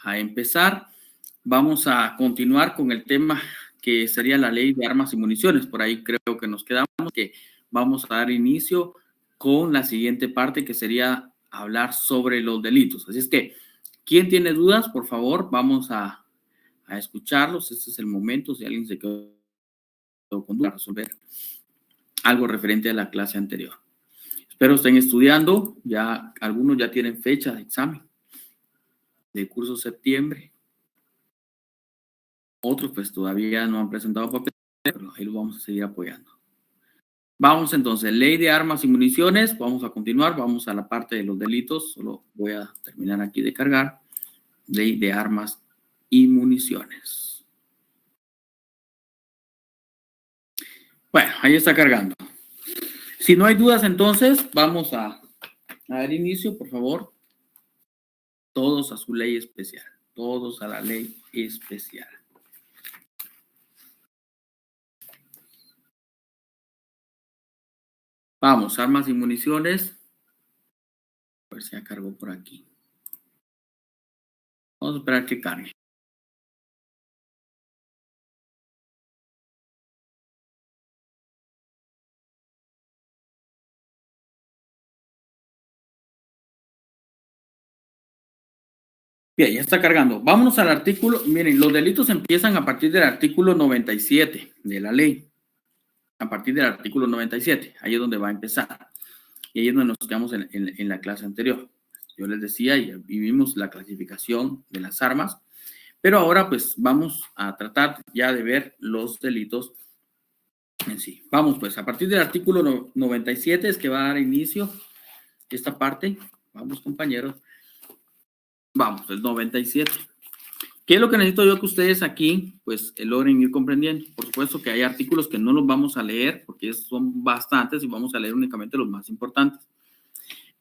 a empezar. Vamos a continuar con el tema que sería la ley de armas y municiones. Por ahí creo que nos quedamos, que vamos a dar inicio con la siguiente parte, que sería hablar sobre los delitos. Así es que, ¿quién tiene dudas? Por favor, vamos a escucharlos. Este es el momento. Si alguien se quedó con dudas, resolver algo referente a la clase anterior. Espero estén estudiando. Ya algunos ya tienen fecha de examen de curso septiembre. Otros pues todavía no han presentado papel, pero ahí los vamos a seguir apoyando. Vamos entonces, ley de armas y municiones. Vamos a continuar, vamos a la parte de los delitos. Solo voy a terminar aquí de cargar. Ley de armas y municiones. Bueno, ahí está cargando. Si no hay dudas, entonces vamos a dar inicio, por favor. Todos a su ley especial. Todos a la ley especial. Vamos, armas y municiones. A ver si ya cargó por aquí. Vamos a esperar que cargue. Bien, ya está cargando. Vámonos al artículo. Miren, los delitos empiezan a partir del artículo 97 de la ley. A partir del artículo 97. Ahí es donde va a empezar. Y ahí es donde nos quedamos en la clase anterior. Yo les decía y vimos la clasificación de las armas. Pero ahora pues vamos a tratar ya de ver los delitos en sí. Vamos pues, a partir del artículo 97 es que va a dar inicio esta parte. Vamos, compañeros. Vamos, el 97. ¿Qué es lo que necesito yo que ustedes aquí, pues, logren ir comprendiendo? Por supuesto que hay artículos que no los vamos a leer, porque son bastantes y vamos a leer únicamente los más importantes.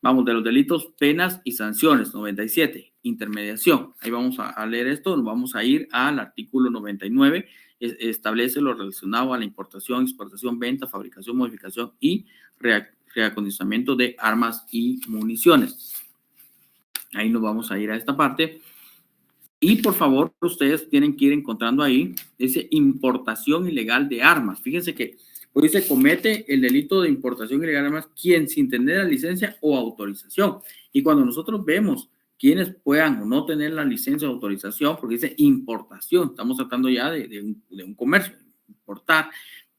Vamos, de los delitos, penas y sanciones, 97. Intermediación. Ahí vamos a leer esto, nos vamos a ir al artículo 99. Establece lo relacionado a la importación, exportación, venta, fabricación, modificación y reacondicionamiento de armas y municiones. Ahí nos vamos a ir a esta parte. Y por favor, ustedes tienen que ir encontrando ahí ese importación ilegal de armas. Fíjense que hoy se comete el delito de importación ilegal de armas quien sin tener la licencia o autorización. Y cuando nosotros vemos quienes puedan o no tener la licencia o autorización, porque dice importación, estamos tratando ya de un comercio, importar.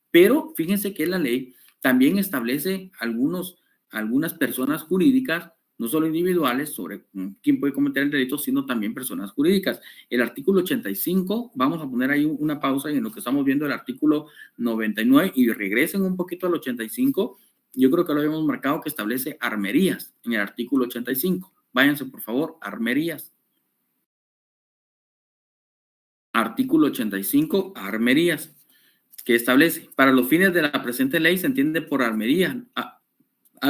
Pero fíjense que la ley también establece algunas personas jurídicas, no solo individuales, sobre quién puede cometer el delito, sino también personas jurídicas. El artículo 85, vamos a poner ahí una pausa en lo que estamos viendo el artículo 99 y regresen un poquito al 85. Yo creo que lo habíamos marcado que establece armerías en el artículo 85. Váyanse, por favor, armerías. Artículo 85, armerías, que establece, para los fines de la presente ley se entiende por armería a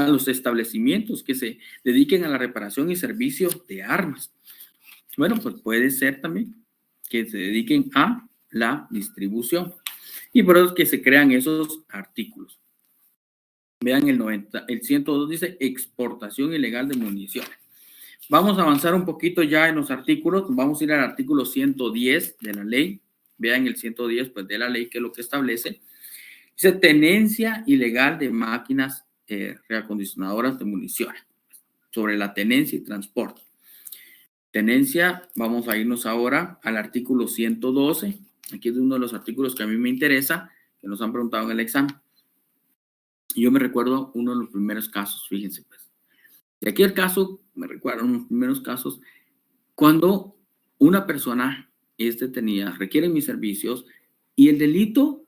los establecimientos que se dediquen a la reparación y servicio de armas. Bueno, pues puede ser también que se dediquen a la distribución. Y por eso es que se crean esos artículos. Vean el 102 dice exportación ilegal de municiones. Vamos a avanzar un poquito ya en los artículos. Vamos a ir al artículo 110 de la ley. Vean el 110 pues, de la ley, que es lo que establece. Dice tenencia ilegal de máquinas reacondicionadoras de municiones. Sobre la tenencia y transporte. Tenencia, vamos a irnos ahora al artículo 112. Aquí es uno de los artículos que a mí me interesa, que nos han preguntado en el examen. Y yo me recuerdo uno de los primeros casos, fíjense pues. De aquí el caso, me recuerdo uno de los primeros casos, cuando una persona es detenida, requiere mis servicios y el delito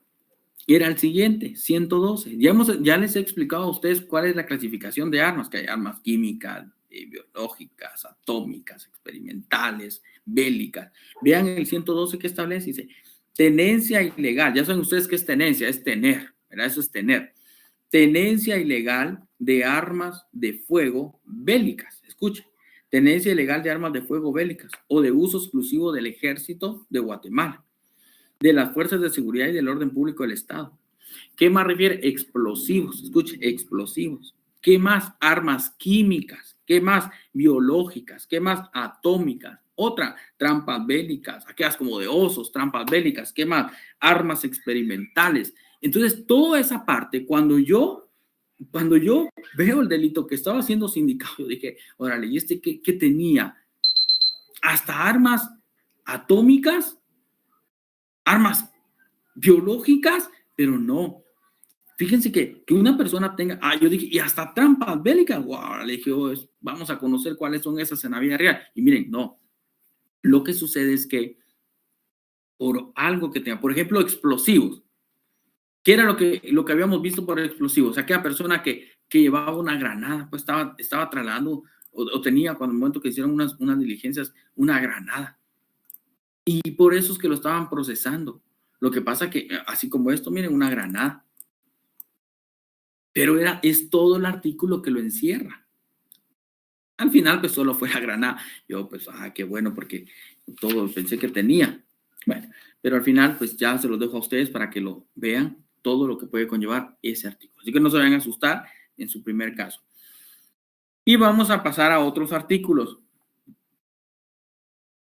era el siguiente, 112. Ya les he explicado a ustedes cuál es la clasificación de armas, que hay armas químicas, biológicas, atómicas, experimentales, bélicas. Vean el 112 que establece, dice, tenencia ilegal. Ya saben ustedes qué es tenencia, es tener, ¿verdad? Eso es tener. Tenencia ilegal de armas de fuego bélicas. Escuchen, tenencia ilegal de armas de fuego bélicas o de uso exclusivo del ejército de Guatemala, de las fuerzas de seguridad y del orden público del Estado. ¿Qué más refiere? Explosivos, escuche, explosivos. ¿Qué más? Armas químicas. ¿Qué más? Biológicas. ¿Qué más? Atómicas Otra, trampas bélicas, aquellas como de osos, trampas bélicas, ¿qué más? Armas experimentales. Entonces, toda esa parte, cuando yo veo el delito que estaba siendo sindicado, yo dije, órale, ¿y este qué tenía? Hasta armas atómicas, armas biológicas, pero no. Fíjense que una persona tenga, yo dije, y hasta trampas bélicas, wow, le dije, vamos a conocer cuáles son esas en la vida real. Y miren, no, lo que sucede es que por algo que tenga, por ejemplo, explosivos, ¿qué era lo que habíamos visto por explosivos? Aquella persona que llevaba una granada, pues estaba trasladando o tenía cuando el momento que hicieron unas diligencias, una granada. Y por eso es que lo estaban procesando. Lo que pasa que, así como esto, miren, una granada. Pero es todo el artículo que lo encierra. Al final, pues solo fue la granada. Yo, pues, qué bueno, porque todo pensé que tenía. Bueno, pero al final, pues ya se los dejo a ustedes para que lo vean, todo lo que puede conllevar ese artículo. Así que no se vayan a asustar en su primer caso. Y vamos a pasar a otros artículos.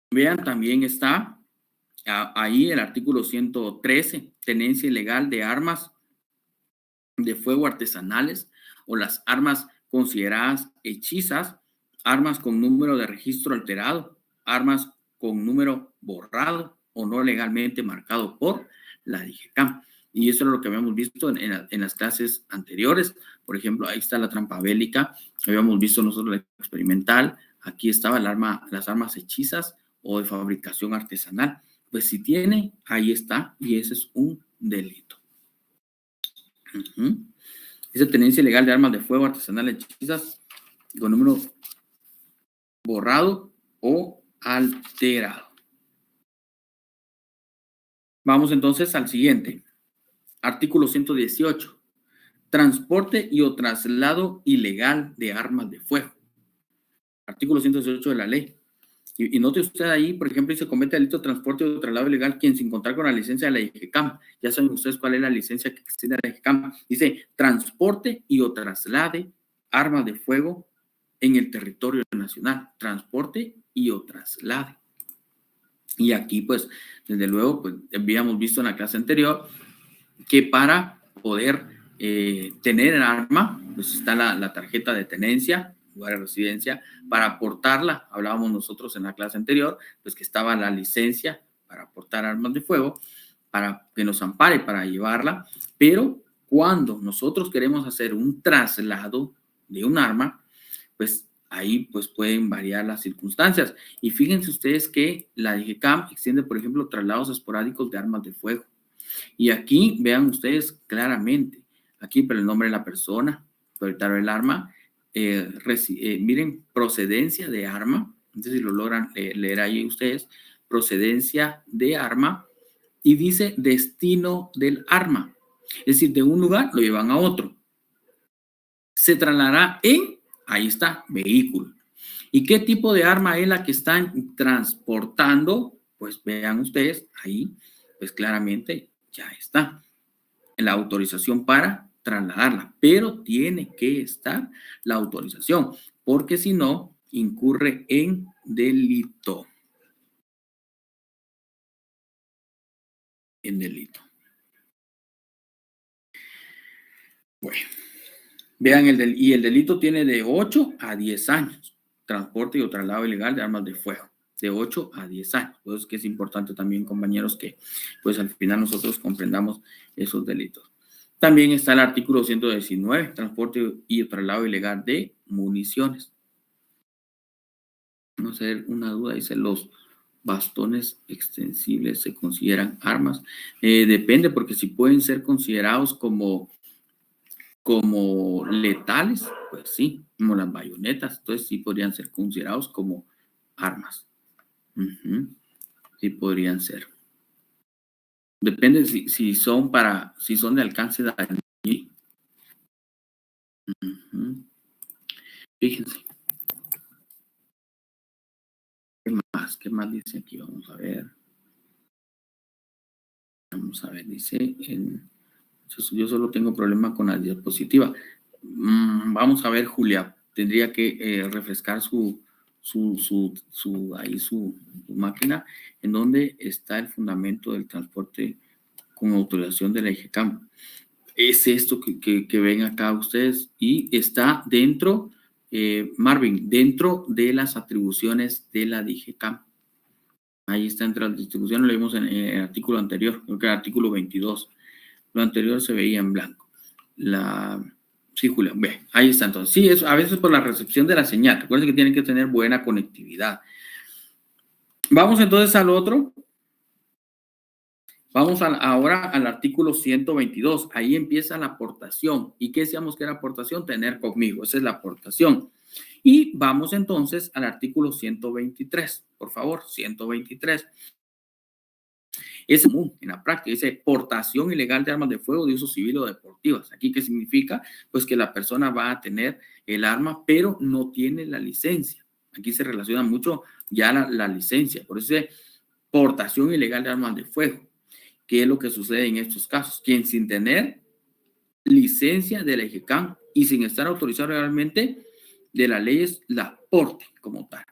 Vean, también está ahí el artículo 113, tenencia ilegal de armas de fuego artesanales o las armas consideradas hechizas, armas con número de registro alterado, armas con número borrado o no legalmente marcado por la DIGECAM. Y eso es lo que habíamos visto en las clases anteriores. Por ejemplo, ahí está la trampa bélica, habíamos visto nosotros la experimental, aquí estaba las armas hechizas o de fabricación artesanal. Pues si tiene, ahí está, y ese es un delito. Esa tenencia ilegal de armas de fuego artesanales hechizas con número borrado o alterado. Vamos entonces al siguiente. Artículo 118. Transporte y o traslado ilegal de armas de fuego. Artículo 118 de la ley. Y note usted ahí, por ejemplo, se comete delito de transporte o traslado ilegal quien sin contar con la licencia de la DIGECAM. Ya saben ustedes cuál es la licencia que existe de la DIGECAM. Dice, transporte y o traslade armas de fuego en el territorio nacional. Transporte y o traslade. Y aquí, pues, desde luego, pues, habíamos visto en la clase anterior que para poder tener el arma, pues está la tarjeta de tenencia, lugar de residencia, para portarla, hablábamos nosotros en la clase anterior, pues que estaba la licencia para portar armas de fuego, para que nos ampare para llevarla, pero cuando nosotros queremos hacer un traslado de un arma, pues ahí pues pueden variar las circunstancias. Y fíjense ustedes que la DIGECAM extiende, por ejemplo, traslados esporádicos de armas de fuego. Y aquí vean ustedes claramente, aquí por el nombre de la persona, propietario del arma, miren, procedencia de arma, no sé si lo logran leer ahí ustedes, procedencia de arma, y dice destino del arma, es decir, de un lugar lo llevan a otro. Se trasladará ahí está, vehículo. ¿Y qué tipo de arma es la que están transportando? Pues vean ustedes ahí, pues claramente ya está la autorización para trasladarla, pero tiene que estar la autorización, porque si no, incurre en delito. En delito. Bueno, vean y el delito tiene de 8 a 10 años, transporte y o traslado ilegal de armas de fuego, de 8 a 10 años. Entonces, que es importante también, compañeros, que pues al final nosotros comprendamos esos delitos. También está el artículo 119, transporte y traslado ilegal de municiones. Vamos a ver una duda, dice, los bastones extensibles se consideran armas. Depende, porque si pueden ser considerados como letales, pues sí, como las bayonetas, entonces sí podrían ser considerados como armas. Sí podrían ser. Depende si son de alcance de allí. Fíjense. ¿Qué más dice aquí? Vamos a ver. Dice, yo solo tengo problema con la diapositiva. Vamos a ver, Julia, tendría que refrescar su ahí su máquina, en donde está el fundamento del transporte con autorización de la IGECAM. Es esto que ven acá ustedes y está dentro, Marvin, dentro de las atribuciones de la DIGECAM. Ahí está entre las distribuciones, lo vimos en el artículo anterior, creo que el artículo 22. Lo anterior se veía en blanco. Sí, Julián, ve, ahí está entonces. Sí, a veces por la recepción de la señal. Recuerden que tienen que tener buena conectividad. Vamos entonces al otro. Vamos ahora al artículo 122. Ahí empieza la aportación. ¿Y qué decíamos que era aportación? Tener conmigo. Esa es la aportación. Y vamos entonces al artículo 123. Por favor, 123. Es común en la práctica, dice portación ilegal de armas de fuego de uso civil o deportivas. ¿Aquí qué significa? Pues que la persona va a tener el arma, pero no tiene la licencia. Aquí se relaciona mucho ya la licencia. Por eso dice portación ilegal de armas de fuego. ¿Qué es lo que sucede en estos casos? Quien sin tener licencia de la IGECAM y sin estar autorizado realmente de la ley es la porte como tal.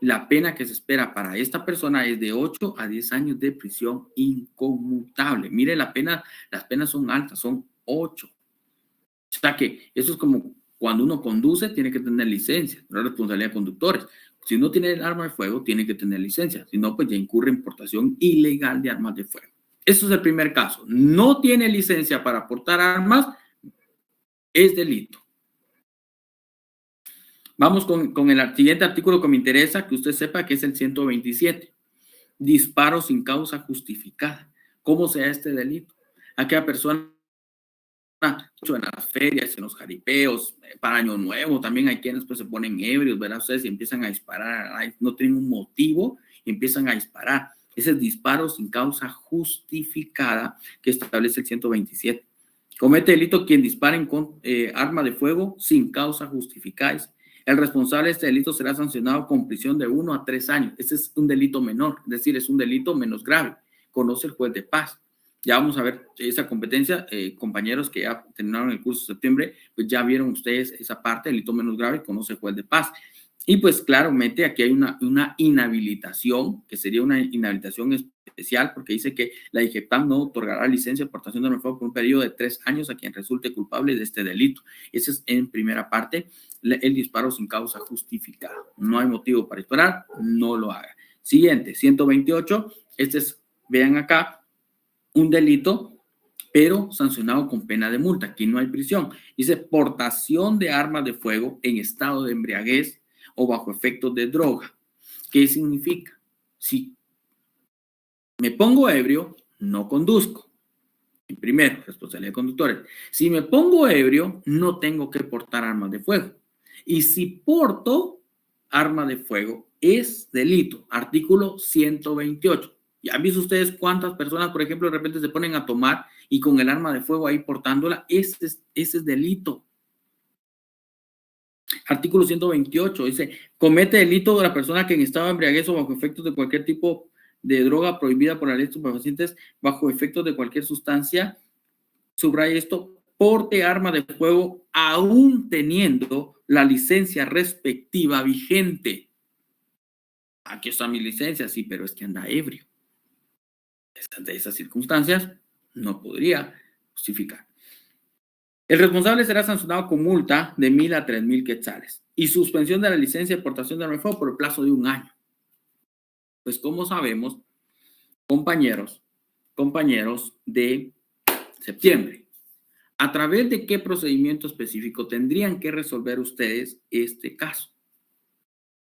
La pena que se espera para esta persona es de 8 a 10 años de prisión inconmutable. Mire, las penas son altas, son 8. O sea que eso es como cuando uno conduce, tiene que tener licencia, no es responsabilidad de conductores. Si uno tiene el arma de fuego, tiene que tener licencia. Si no, pues ya incurre en portación ilegal de armas de fuego. Eso es el primer caso. No tiene licencia para portar armas, es delito. Vamos con el siguiente artículo que me interesa, que usted sepa que es el 127. Disparo sin causa justificada. ¿Cómo se da este delito? Aquella persona, en las ferias, en los jaripeos, para Año Nuevo, también hay quienes pues se ponen ebrios, ¿verdad? Ustedes empiezan a disparar, no tienen un motivo y empiezan a disparar. Ese es disparo sin causa justificada que establece el 127. Comete delito quien dispare con arma de fuego sin causa justificada. El responsable de este delito será sancionado con prisión de 1 a 3 años. Este es un delito menor, es decir, es un delito menos grave. Conoce el juez de paz. Ya vamos a ver esa competencia. Compañeros que ya terminaron el curso de septiembre, pues ya vieron ustedes esa parte, delito menos grave, conoce el juez de paz. Y pues claramente aquí hay una inhabilitación, que sería una inhabilitación especial, porque dice que la IGECAM no otorgará licencia de portación de arma de fuego por un periodo de 3 años a quien resulte culpable de este delito. Ese es en primera parte el disparo sin causa justificada. No hay motivo para disparar, no lo haga. Siguiente, 128. Este es, vean acá, un delito, pero sancionado con pena de multa. Aquí no hay prisión. Dice portación de armas de fuego en estado de embriaguez o bajo efectos de droga. ¿Qué significa? Si me pongo ebrio, no conduzco. Primero, responsabilidad de conductores. Si me pongo ebrio, no tengo que portar armas de fuego. Y si porto arma de fuego, es delito. Artículo 128. ¿Ya han visto ustedes cuántas personas, por ejemplo, de repente se ponen a tomar y con el arma de fuego ahí portándola? Ese es delito. Artículo 128 dice, comete delito de la persona que en estado de embriaguez o bajo efectos de cualquier tipo de droga prohibida por la ley de estupefacientes, bajo efectos de cualquier sustancia, subraya esto, porte arma de fuego aún teniendo la licencia respectiva vigente. Aquí está mi licencia, sí, pero es que anda ebrio. De esas circunstancias no podría justificar. El responsable será sancionado con multa de 1,000 a 3,000 quetzales y suspensión de la licencia de portación de arma de fuego por el plazo de 1 año. Pues como sabemos, compañeros de septiembre, ¿a través de qué procedimiento específico tendrían que resolver ustedes este caso?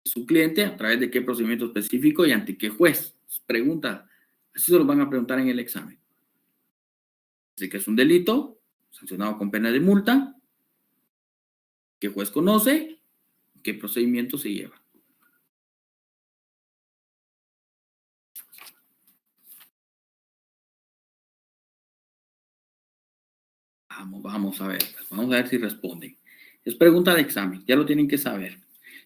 Su cliente, ¿a través de qué procedimiento específico y ante qué juez? Pregunta, así se lo van a preguntar en el examen. Dice que es un delito, sancionado con pena de multa. ¿Qué juez conoce? ¿Qué procedimiento se lleva? Vamos a ver, vamos a ver si responden. Es pregunta de examen, ya lo tienen que saber.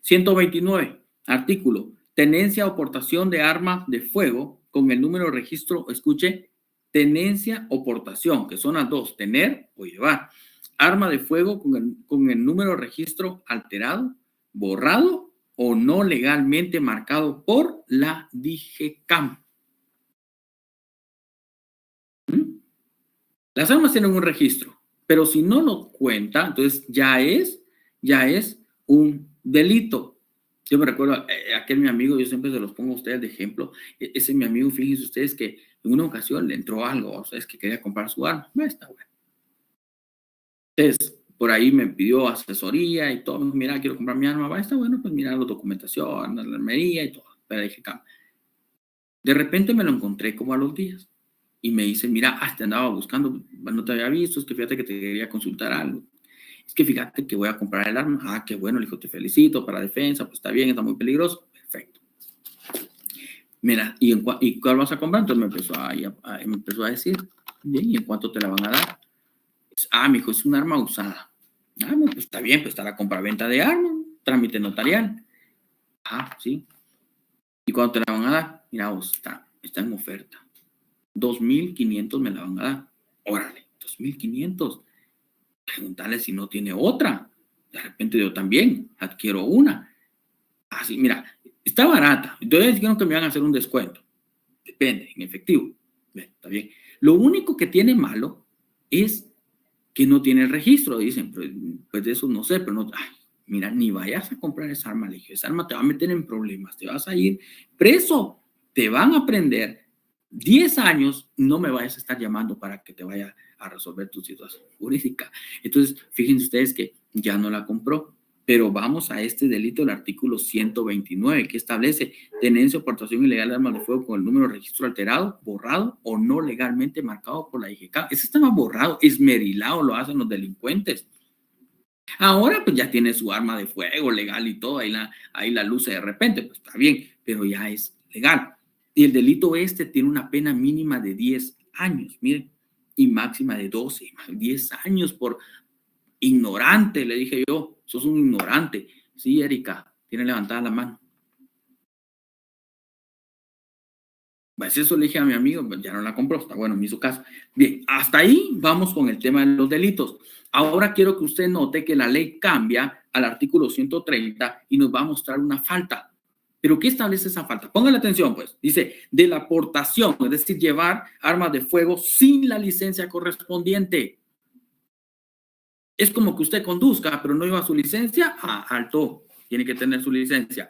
129, artículo, tenencia o portación de arma de fuego con el número de registro, escuche, tenencia o portación, que son las dos, tener o llevar. Arma de fuego con el número de registro alterado, borrado o no legalmente marcado por la DGCAM. ¿Mm? Las armas tienen un registro, pero si no lo cuenta, entonces ya es un delito. Yo me recuerdo, aquel mi amigo, yo siempre se los pongo a ustedes de ejemplo, ese mi amigo, fíjense ustedes que en una ocasión le entró algo, o sea, es que quería comprar su arma, no está bueno. Entonces, por ahí me pidió asesoría y todo, mira, quiero comprar mi arma, va, está bueno, pues mira la documentación, la armería y todo, pero dije, de repente me lo encontré como a los días y me dice, mira, te andaba buscando, no te había visto, es que fíjate que te quería consultar algo. Es que fíjate que voy a comprar el arma. Ah, qué bueno, le dijo, te felicito para defensa, pues está bien, está muy peligroso. Perfecto. Mira, ¿y cuál vas a comprar? Entonces me empezó a decir, bien, ¿y en cuánto te la van a dar? Ah, me dijo, es un arma usada. Ah, no, pues está bien, pues está la compra-venta de armas, trámite notarial. Ah, sí. ¿Y cuánto te la van a dar? Mira, vos, está en oferta. 2,500 me la van a dar. Órale, 2,500. Preguntarle si no tiene otra. De repente yo también adquiero una. Así, mira, está barata. Entonces dijeron que me van a hacer un descuento. Depende, en efectivo. Está bien. Lo único que tiene malo es que no tiene el registro. Dicen, pues de eso no sé, pero no. Ay, mira, ni vayas a comprar esa arma. Le dije, esa arma te va a meter en problemas. Te vas a ir preso. Te van a prender 10 años. No me vayas a estar llamando para que te vaya a resolver tu situación jurídica. Entonces, fíjense ustedes que ya no la compró. Pero vamos a este delito, el artículo 129, que establece tenencia o portación ilegal de armas de fuego con el número de registro alterado, borrado o no legalmente marcado por la IGK. Ese estaba borrado, esmerilado, lo hacen los delincuentes. Ahora pues ya tiene su arma de fuego legal y todo, ahí la luce de repente, pues está bien, pero ya es legal. Y el delito este tiene una pena mínima de 10 años, miren, y máxima de 12, 10 años por ignorante, le dije yo, sos un ignorante. Sí, Erika, tiene levantada la mano. Pues eso le dije a mi amigo, pues ya no la compró, está bueno, me hizo caso. Bien, hasta ahí vamos con el tema de los delitos. Ahora quiero que usted note que la ley cambia al artículo 130 y nos va a mostrar una falta. ¿Pero qué establece esa falta? Póngale atención, pues. Dice, de la portación, es decir, llevar armas de fuego sin la licencia correspondiente. Es como que usted conduzca, pero no lleva su licencia. Ah, alto, tiene que tener su licencia.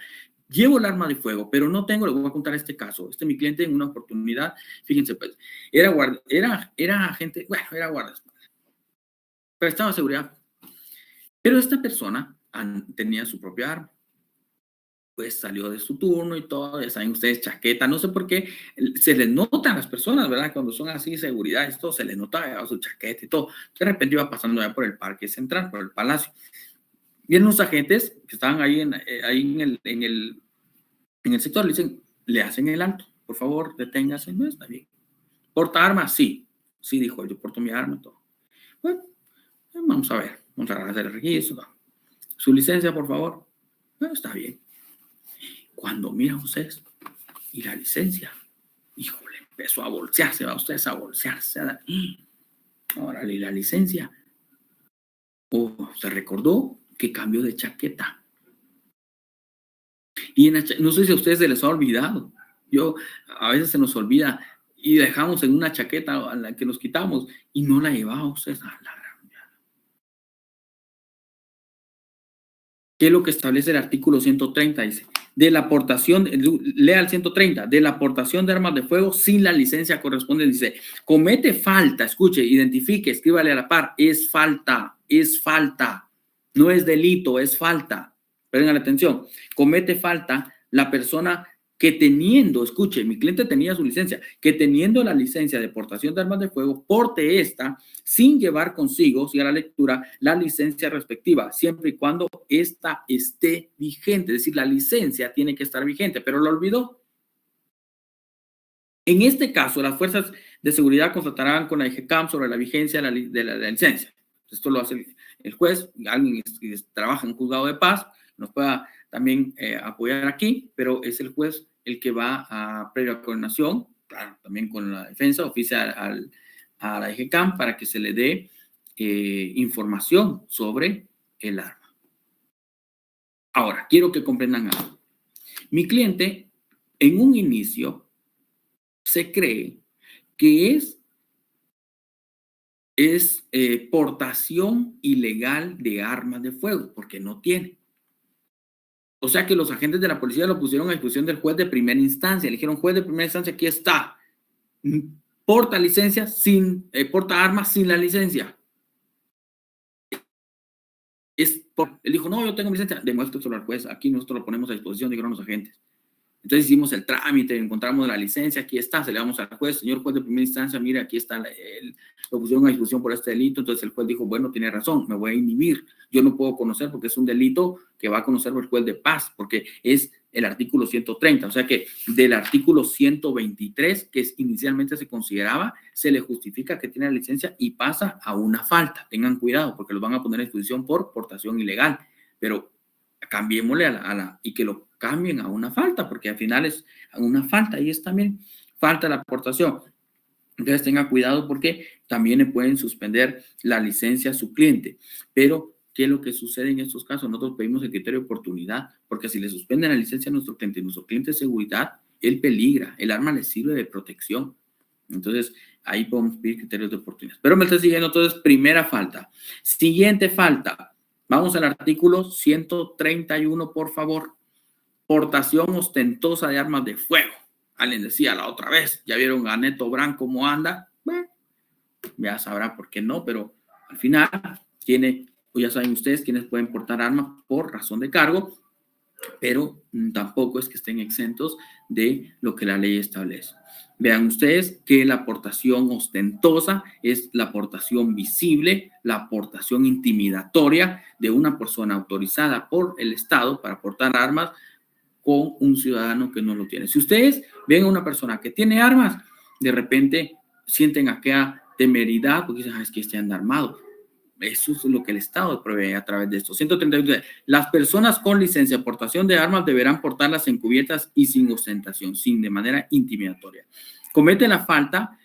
Llevo el arma de fuego, pero no tengo, le voy a contar este caso. Mi cliente en una oportunidad, fíjense pues, era agente, bueno, era guardaespaldas, prestaba seguridad. Pero esta persona tenía su propia arma. Pues salió de su turno y todo, ya saben ustedes, chaqueta, no sé por qué, se les nota a las personas, ¿verdad? Cuando son así, seguridad, esto se les nota su chaqueta y todo. De repente iba pasando ya por el Parque Central, por el Palacio. Vienen los agentes que estaban ahí en el sector, le dicen, le hacen el alto, por favor, deténgase, no está bien. ¿Porta armas? Sí, sí, dijo, yo porto mi arma y todo. Bueno, vamos a ver, vamos a hacer el registro. Su licencia, por favor. Bueno, está bien. Cuando mira ustedes, y la licencia, híjole, empezó a bolsearse, va ustedes a bolsearse. Órale, y la licencia. O se recordó que cambió de chaqueta. Y no sé si a ustedes se les ha olvidado. A veces se nos olvida y dejamos en una chaqueta a la que nos quitamos y no la llevamos ustedes a la gran. ¿Qué es lo que establece el artículo 130? Dice, de la aportación, lea el 130, de la aportación de armas de fuego sin la licencia correspondiente. Dice, comete falta, escuche, identifique, escríbale a la par, es falta, no es delito, es falta. Presten atención, comete falta la persona que teniendo, escuche, mi cliente tenía su licencia, que teniendo la licencia de portación de armas de fuego, porte esta sin llevar consigo, siga la lectura, la licencia respectiva, siempre y cuando esta esté vigente. Es decir, la licencia tiene que estar vigente, pero lo olvidó. En este caso, las fuerzas de seguridad constatarán con la IGCAM sobre la vigencia de la licencia. Esto lo hace el juez, alguien que trabaja en juzgado de paz, nos pueda también apoyar aquí, pero es el juez el que va a previa coordinación, claro, también con la defensa, oficia a la IGCAM para que se le dé información sobre el arma. Ahora, quiero que comprendan algo. Mi cliente, en un inicio, se cree que es portación ilegal de armas de fuego, porque no tiene. O sea que los agentes de la policía lo pusieron a disposición del juez de primera instancia. Le dijeron, juez de primera instancia, aquí está. Porta licencia porta armas sin la licencia. Él dijo, no, yo tengo mi licencia. Demuéstreselo al juez. Aquí nosotros lo ponemos a disposición, dijeron los agentes. Entonces hicimos el trámite, encontramos la licencia, aquí está, se le damos al juez, señor juez de primera instancia, mire, aquí está, lo pusieron a disposición por este delito. Entonces el juez dijo, bueno, tiene razón, me voy a inhibir, yo no puedo conocer porque es un delito que va a conocer el juez de paz, porque es el artículo 130, o sea que del artículo 123, que inicialmente se consideraba, se le justifica que tiene la licencia y pasa a una falta. Tengan cuidado porque los van a poner a disposición por portación ilegal, pero cambiémosle y que lo cambien a una falta, porque al final es una falta y es también falta la aportación. Entonces tenga cuidado porque también le pueden suspender la licencia a su cliente. Pero, ¿qué es lo que sucede en estos casos? Nosotros pedimos el criterio de oportunidad, porque si le suspenden la licencia a nuestro cliente es seguridad, él peligra, el arma le sirve de protección. Entonces, ahí podemos pedir criterios de oportunidad. Pero me está siguiendo, entonces, primera falta. Siguiente falta. Vamos al artículo 131, por favor. Portación ostentosa de armas de fuego. Alguien decía la otra vez, ya vieron a Neto Brand cómo anda. Bueno, ya sabrá por qué no, pero al final tiene, o ya saben ustedes, quienes pueden portar armas por razón de cargo, pero tampoco es que estén exentos de lo que la ley establece. Vean ustedes que la aportación ostentosa es la aportación visible, la aportación intimidatoria de una persona autorizada por el Estado para portar armas con un ciudadano que no lo tiene. Si ustedes ven a una persona que tiene armas, de repente sienten aquella temeridad porque dicen, es que este anda armado. Eso es lo que el Estado provee a través de esto. 132. Las personas con licencia de portación de armas deberán portarlas encubiertas y sin ostentación, sin de manera intimidatoria. Comete la falta,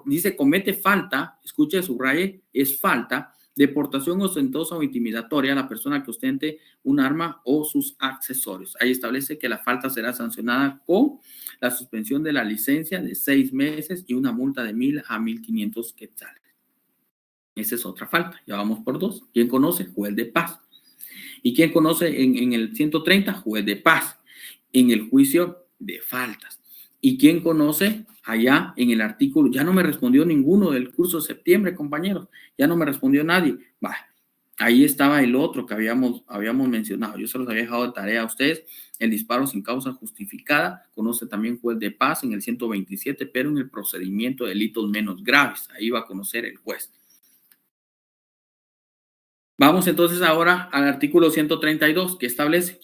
dice comete falta, escuche, subraye, es falta de portación ostentosa o intimidatoria a la persona que ostente un arma o sus accesorios. Ahí establece que la falta será sancionada con la suspensión de la licencia de 6 meses y una multa de 1,000 a 1,500 quetzales. Esa es otra falta. Ya vamos por 2. ¿Quién conoce? Juez de paz. ¿Y quién conoce en el 130? Juez de paz. En el juicio de faltas. ¿Y quién conoce allá en el artículo? Ya no me respondió ninguno del curso de septiembre, compañeros. Ya no me respondió nadie. Bah, ahí estaba el otro que habíamos mencionado. Yo se los había dejado de tarea a ustedes. El disparo sin causa justificada. Conoce también juez de paz en el 127, pero en el procedimiento de delitos menos graves. Ahí va a conocer el juez. Vamos entonces ahora al artículo 132, que establece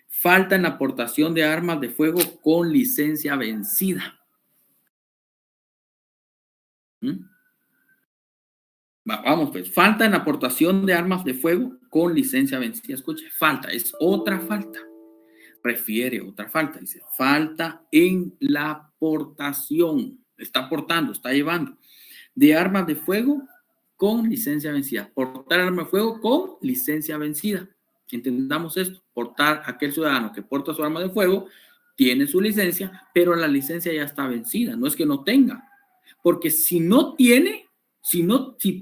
falta en la aportación de armas de fuego con licencia vencida. Vamos pues, falta en la aportación de armas de fuego con licencia vencida. Escuche, falta, es otra falta. Refiere otra falta, dice falta en la aportación. Está aportando, está llevando de armas de fuego con licencia vencida. Portar arma de fuego con licencia vencida. Entendamos esto. Portar, aquel ciudadano que porta su arma de fuego tiene su licencia, pero la licencia ya está vencida. No es que no tenga. Porque si no tiene, si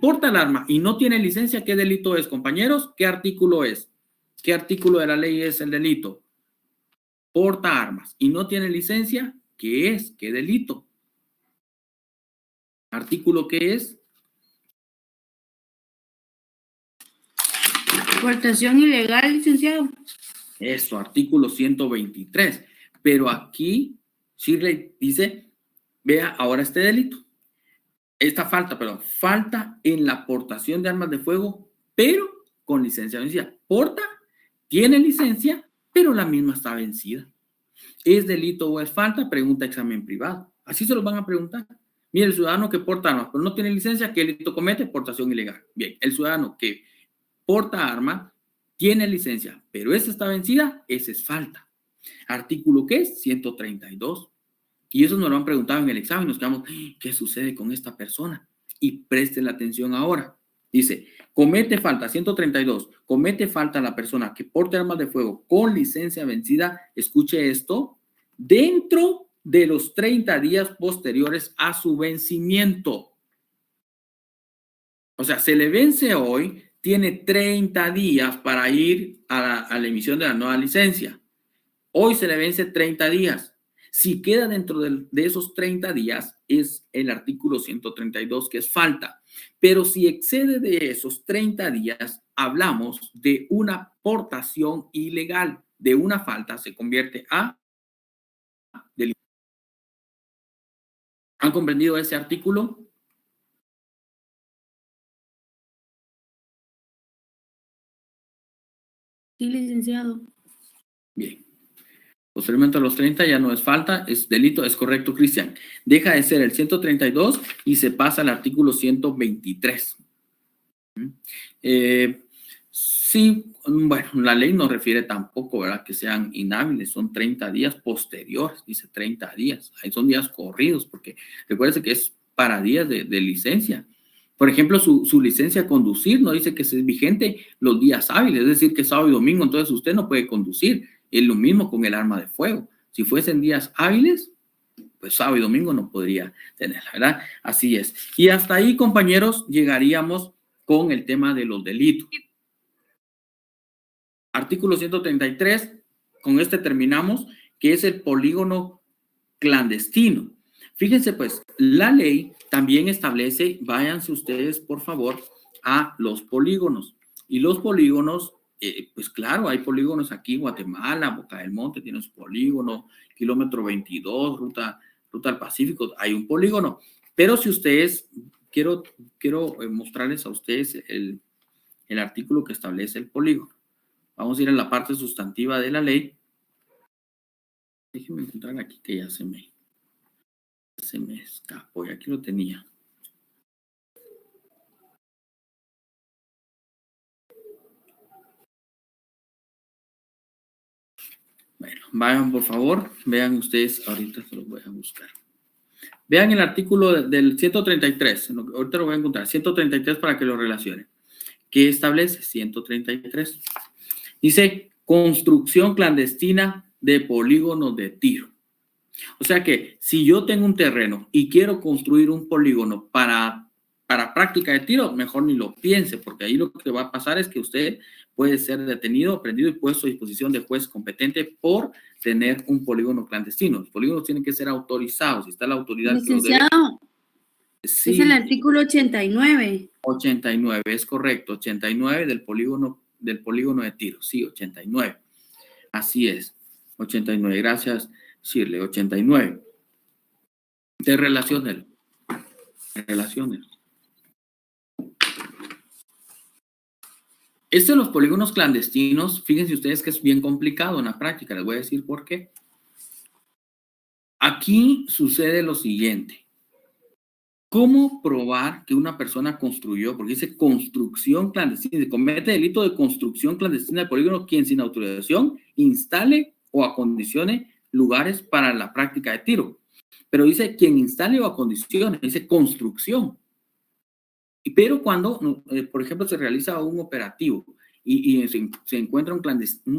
porta el arma y no tiene licencia, ¿qué delito es, compañeros? ¿Qué artículo es? ¿Qué artículo de la ley es el delito? Porta armas y no tiene licencia, ¿qué es? ¿Qué delito? ¿Artículo qué es? Portación ilegal, licenciado. Eso, artículo 123. Pero aquí Shirley dice, vea ahora este delito. Esta falta, perdón, falta en la portación de armas de fuego, pero con licencia vencida. Porta, tiene licencia, pero la misma está vencida. ¿Es delito o es falta? Pregunta examen privado. Así se los van a preguntar. Mire, el ciudadano que porta armas, pero no tiene licencia, ¿qué delito comete? Portación ilegal. Bien, el ciudadano que porta arma, tiene licencia, pero esa está vencida, esa es falta. Artículo, ¿qué es? 132. Y eso nos lo han preguntado en el examen, nos quedamos, ¿qué sucede con esta persona? Y presten la atención ahora. Dice, comete falta, 132, comete falta la persona que porte armas de fuego con licencia vencida, escuche esto, dentro de los 30 días posteriores a su vencimiento. O sea, se le vence hoy, tiene 30 días para ir a la emisión de la nueva licencia. Hoy se le vence 30 días. Si queda dentro de esos 30 días, es el artículo 132, que es falta. Pero si excede de esos 30 días, hablamos de una portación ilegal. De una falta se convierte a delito. ¿Han comprendido ese artículo? Sí, licenciado. Bien. Posteriormente a los 30 ya no es falta, es delito, es correcto, Cristian. Deja de ser el 132 y se pasa al artículo 123. Sí, bueno, la ley no refiere tampoco, ¿verdad?, que sean inhábiles, son 30 días posteriores, dice 30 días, ahí son días corridos, porque recuérdese que es para días de licencia. Por ejemplo, su licencia a conducir no dice que es vigente los días hábiles, es decir, que sábado y domingo, entonces usted no puede conducir. Es lo mismo con el arma de fuego. Si fuesen días hábiles, pues sábado y domingo no podría tenerla, ¿verdad? Así es. Y hasta ahí, compañeros, llegaríamos con el tema de los delitos. Artículo 133, con este terminamos, que es el polígono clandestino. Fíjense pues, la ley también establece, váyanse ustedes por favor a los polígonos. Y los polígonos, pues claro, hay polígonos aquí, Guatemala, Boca del Monte tiene su polígono, kilómetro 22, ruta al Pacífico, hay un polígono. Pero si ustedes, quiero mostrarles a ustedes el artículo que establece el polígono. Vamos a ir a la parte sustantiva de la ley. Déjenme encontrar aquí que ya se me escapó, y aquí lo tenía. Bueno, vayan por favor, vean ustedes, ahorita se los voy a buscar. Vean el artículo del 133, ahorita lo voy a encontrar, 133 para que lo relacione. ¿Qué establece? 133. Dice, construcción clandestina de polígonos de tiro. O sea que si yo tengo un terreno y quiero construir un polígono para práctica de tiro, mejor ni lo piense, porque ahí lo que va a pasar es que usted puede ser detenido, prendido y puesto a disposición de juez competente por tener un polígono clandestino. Los polígonos tienen que ser autorizados. Si está la autoridad que lo debe. Licenciado, Sí, es el artículo 89. 89, es correcto. 89 del polígono de tiro. Sí, 89. Así es. 89. Gracias, Shirley. 89. De relaciones. Esto de los polígonos clandestinos, fíjense ustedes que es bien complicado en la práctica. Les voy a decir por qué. Aquí sucede lo siguiente. ¿Cómo probar que una persona construyó? Porque dice construcción clandestina. Comete delito de construcción clandestina de polígono quien sin autorización instale o acondicione lugares para la práctica de tiro. Pero dice quien instale o acondicione, dice construcción. Pero cuando, por ejemplo, se realiza un operativo y se encuentra un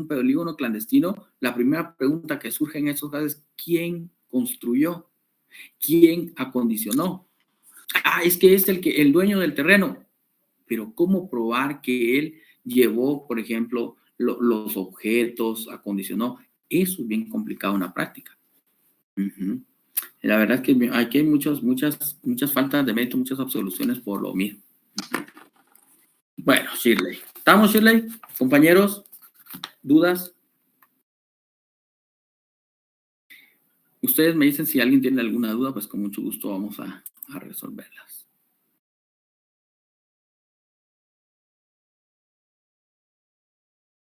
polígono clandestino, la primera pregunta que surge en esos casos es ¿quién construyó? ¿Quién acondicionó? Es que es el dueño del terreno. Pero ¿cómo probar que él llevó, por ejemplo, los objetos, acondicionó? Eso es bien complicado en la práctica. La verdad es que aquí hay muchas faltas de mérito, muchas absoluciones por lo mismo. Bueno, Shirley. ¿Estamos, Shirley? Compañeros, ¿dudas? Ustedes me dicen si alguien tiene alguna duda, pues con mucho gusto vamos a resolverlas.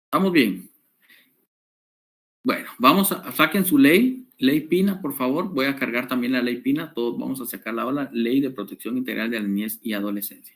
¿Estamos bien? Bueno, saquen su ley Pina, por favor. Voy a cargar también la ley Pina. Todos vamos a sacar la ley de protección integral de la niñez y adolescencia.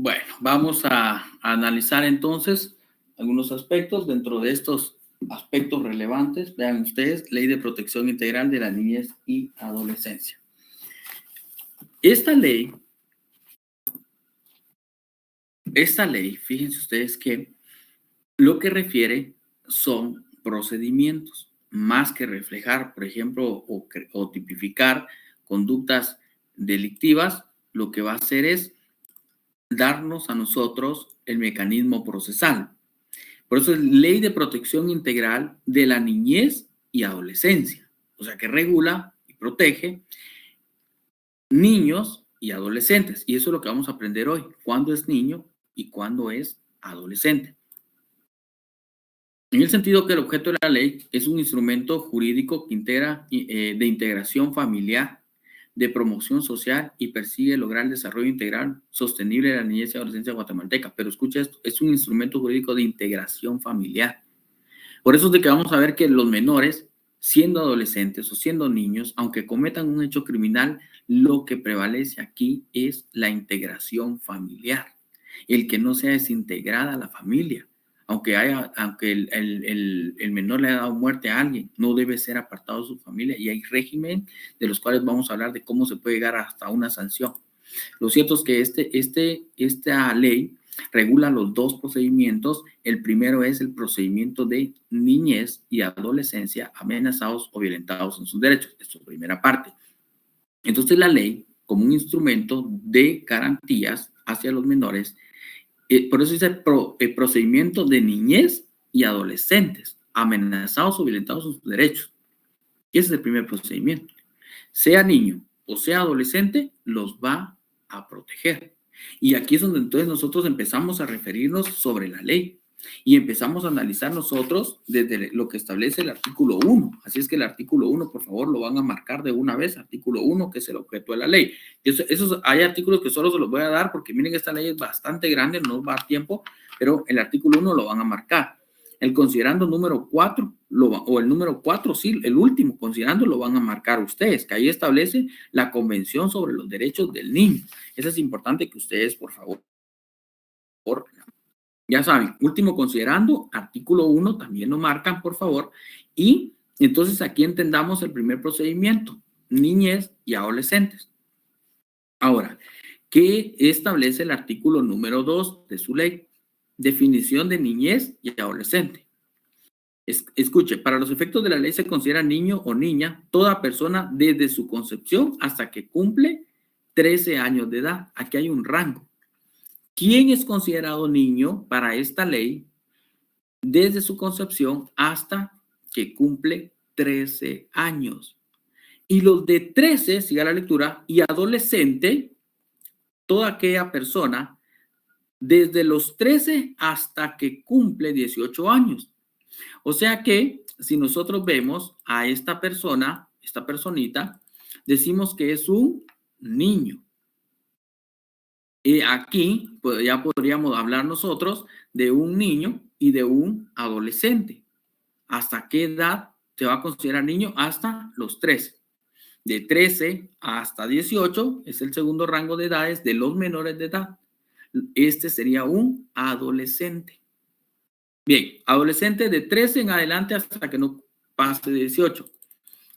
Bueno, vamos a analizar entonces algunos aspectos dentro de estos aspectos relevantes. Vean ustedes, Ley de Protección Integral de la Niñez y Adolescencia. Esta ley, fíjense ustedes que lo que refiere son procedimientos, más que reflejar, por ejemplo, o tipificar conductas delictivas, lo que va a hacer es darnos a nosotros el mecanismo procesal. Por eso es Ley de Protección Integral de la Niñez y Adolescencia, o sea que regula y protege niños y adolescentes. Y eso es lo que vamos a aprender hoy, cuándo es niño y cuándo es adolescente. En el sentido que el objeto de la ley es un instrumento jurídico que integra de integración familiar, de promoción social y persigue lograr el desarrollo integral sostenible de la niñez y adolescencia guatemalteca. Pero escucha esto, es un instrumento jurídico de integración familiar. Por eso es de que vamos a ver que los menores, siendo adolescentes o siendo niños, aunque cometan un hecho criminal, lo que prevalece aquí es la integración familiar. El que no sea desintegrada la familia. Aunque el menor le haya dado muerte a alguien, no debe ser apartado de su familia, y hay régimen de los cuales vamos a hablar de cómo se puede llegar hasta una sanción. Lo cierto es que esta ley regula los dos procedimientos. El primero es el procedimiento de niñez y adolescencia amenazados o violentados en sus derechos. Esto es la primera parte. Entonces la ley, como un instrumento de garantías hacia los menores, por eso dice procedimiento de niñez y adolescentes amenazados o violentados en sus derechos. Y ese es el primer procedimiento. Sea niño o sea adolescente, los va a proteger. Y aquí es donde entonces nosotros empezamos a referirnos sobre la ley y empezamos a analizar nosotros desde lo que establece el artículo 1. Así es que el artículo 1, por favor, lo van a marcar de una vez, artículo 1, que es el objeto de la ley. Hay artículos que solo se los voy a dar porque miren que esta ley es bastante grande, no va a dar tiempo, pero el artículo 1 lo van a marcar. El considerando número 4, o el número 4, sí, el último, considerando, lo van a marcar ustedes, que ahí establece la Convención sobre los Derechos del Niño. Eso es importante que ustedes, por favor, ya saben, último considerando, artículo 1, también lo marcan, por favor. Y entonces aquí entendamos el primer procedimiento, niñez y adolescentes. Ahora, ¿qué establece el artículo número 2 de su ley? Definición de niñez y adolescente. Escuche, para los efectos de la ley se considera niño o niña toda persona desde su concepción hasta que cumple 13 años de edad. Aquí hay un rango. ¿Quién es considerado niño para esta ley? Desde su concepción hasta que cumple 13 años. Y los de 13, siga la lectura, y adolescente, toda aquella persona desde los 13 hasta que cumple 18 años. O sea que si nosotros vemos a esta persona, esta personita, decimos que es un niño. Y aquí pues, ya podríamos hablar nosotros de un niño y de un adolescente. ¿Hasta qué edad se va a considerar niño? Hasta los 13. De 13 hasta 18 es el segundo rango de edades de los menores de edad. Este sería un adolescente. Bien, adolescente de 13 en adelante hasta que no pase de 18.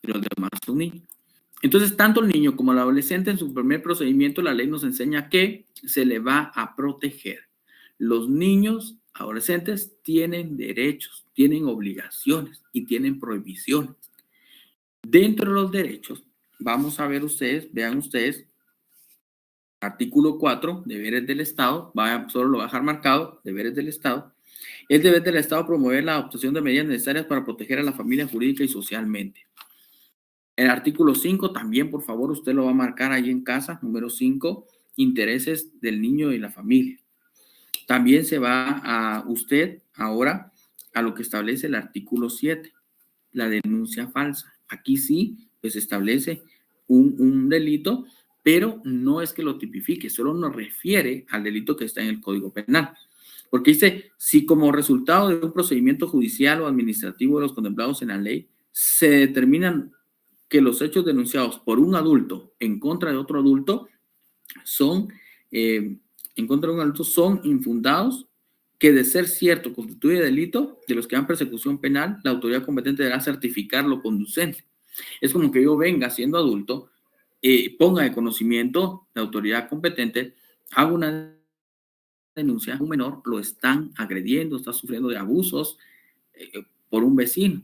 Y los demás son niños. Entonces, tanto el niño como el adolescente en su primer procedimiento, la ley nos enseña que se le va a proteger. Los niños, adolescentes, tienen derechos, tienen obligaciones y tienen prohibiciones. Dentro de los derechos, vamos a ver ustedes, vean ustedes, artículo 4, deberes del Estado, solo lo va a dejar marcado, deberes del Estado. Es deber del Estado promover la adopción de medidas necesarias para proteger a la familia jurídica y socialmente. El artículo 5 también, por favor, usted lo va a marcar ahí en casa, número 5, intereses del niño y la familia. También se va a usted ahora a lo que establece el artículo 7, la denuncia falsa. Aquí sí, pues establece un delito, pero no es que lo tipifique, solo nos refiere al delito que está en el Código Penal. Porque dice, si como resultado de un procedimiento judicial o administrativo de los contemplados en la ley, se determinan que los hechos denunciados por un adulto en contra de otro adulto son en contra de un adulto son infundados, que de ser cierto constituye delito, de los que dan persecución penal, la autoridad competente deberá certificar lo conducente. Es como que yo venga siendo adulto, ponga de conocimiento la autoridad competente, haga una denuncia, un menor lo están agrediendo, está sufriendo de abusos por un vecino.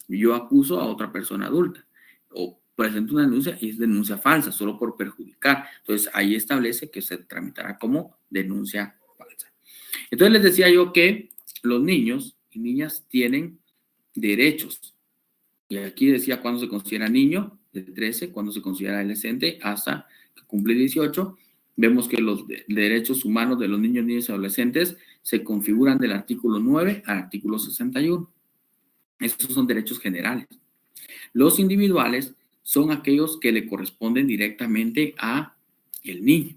Yo acuso a otra persona adulta o presento una denuncia y es denuncia falsa, solo por perjudicar. Entonces, ahí establece que se tramitará como denuncia falsa. Entonces, les decía yo que los niños y niñas tienen derechos. Y aquí decía cuando se considera niño, de 13, cuando se considera adolescente, hasta que cumple 18. Vemos que los derechos humanos de los niños, niñas y adolescentes se configuran del artículo 9 al artículo 61. Estos son derechos generales. Los individuales son aquellos que le corresponden directamente a el niño.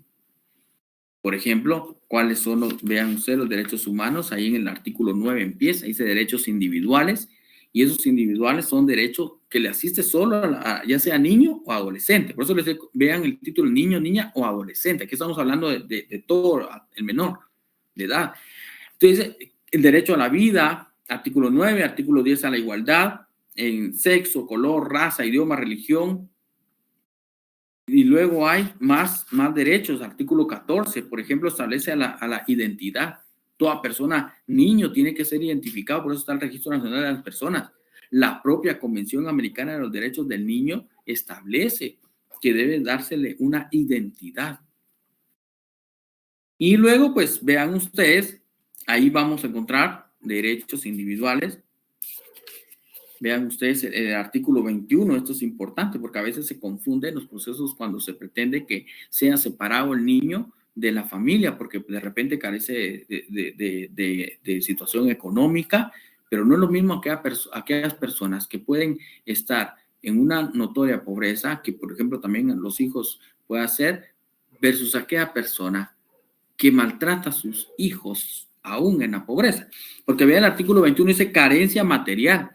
Por ejemplo, ¿cuáles son los, vean ustedes los derechos humanos? Ahí en el artículo 9 empieza, dice derechos individuales, y esos individuales son derechos que le asiste solo ya sea niño o adolescente. Por eso les digo, vean el título niño, niña o adolescente. Aquí estamos hablando de todo el menor de edad. Entonces, el derecho a la vida, artículo 9, artículo 10 a la igualdad, en sexo, color, raza, idioma, religión. Y luego hay más derechos. Artículo 14, por ejemplo, establece a la identidad. Toda persona, niño, tiene que ser identificado, por eso está el Registro Nacional de las Personas. La propia Convención Americana de los Derechos del Niño establece que debe dársele una identidad. Y luego, pues, vean ustedes, ahí vamos a encontrar derechos individuales. Vean ustedes el artículo 21, esto es importante porque a veces se confunden los procesos cuando se pretende que sea separado el niño de la familia porque de repente carece de situación económica, pero no es lo mismo aquellas personas que pueden estar en una notoria pobreza, que por ejemplo también los hijos pueden hacer, versus aquella persona que maltrata a sus hijos aún en la pobreza. Porque vean el artículo 21, dice carencia material.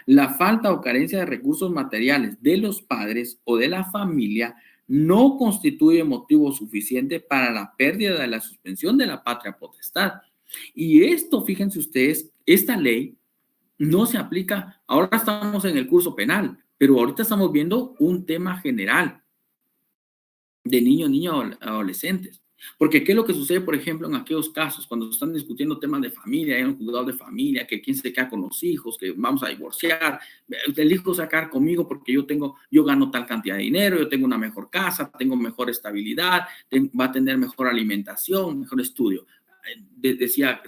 La falta o carencia de recursos materiales de los padres o de la familia no constituye motivo suficiente para la pérdida de la suspensión de la patria potestad. Y esto, fíjense ustedes, esta ley no se aplica, ahora estamos en el curso penal, pero ahorita estamos viendo un tema general de niños, niñas, adolescentes. Porque ¿qué es lo que sucede, por ejemplo, en aquellos casos cuando están discutiendo temas de familia, hay un juzgado de familia, que quién se queda con los hijos, que vamos a divorciar, el hijo se va a quedar conmigo porque yo gano tal cantidad de dinero, yo tengo una mejor casa, tengo mejor estabilidad, va a tener mejor alimentación, mejor estudio. Decía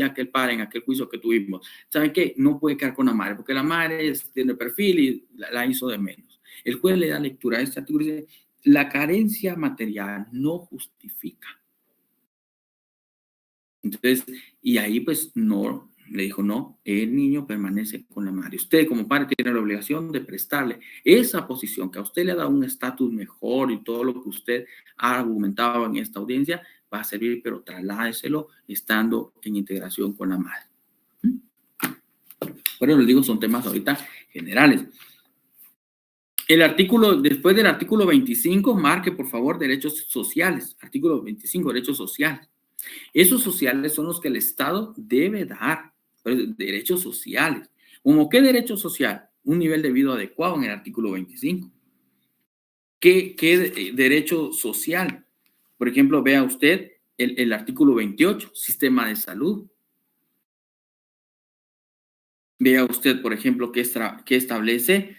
aquel padre en aquel juicio que tuvimos, ¿saben qué? No puede quedar con la madre, porque la madre tiene perfil y la hizo de menos. El juez le da lectura a este artículo y dice, la carencia material no justifica. Entonces, y ahí pues no, le dijo no, el niño permanece con la madre. Usted como padre tiene la obligación de prestarle esa posición que a usted le ha dado un estatus mejor y todo lo que usted ha argumentado en esta audiencia va a servir, pero trasládeselo estando en integración con la madre. Por eso les digo, son temas ahorita generales. El artículo, después del artículo 25, marque por favor derechos sociales. Artículo 25, derechos sociales. Esos sociales son los que el Estado debe dar. Derechos sociales. ¿Cómo qué derecho social? Un nivel de vida adecuado en el artículo 25. ¿Qué derecho social? Por ejemplo, vea usted el artículo 28, sistema de salud. Vea usted, por ejemplo, qué establece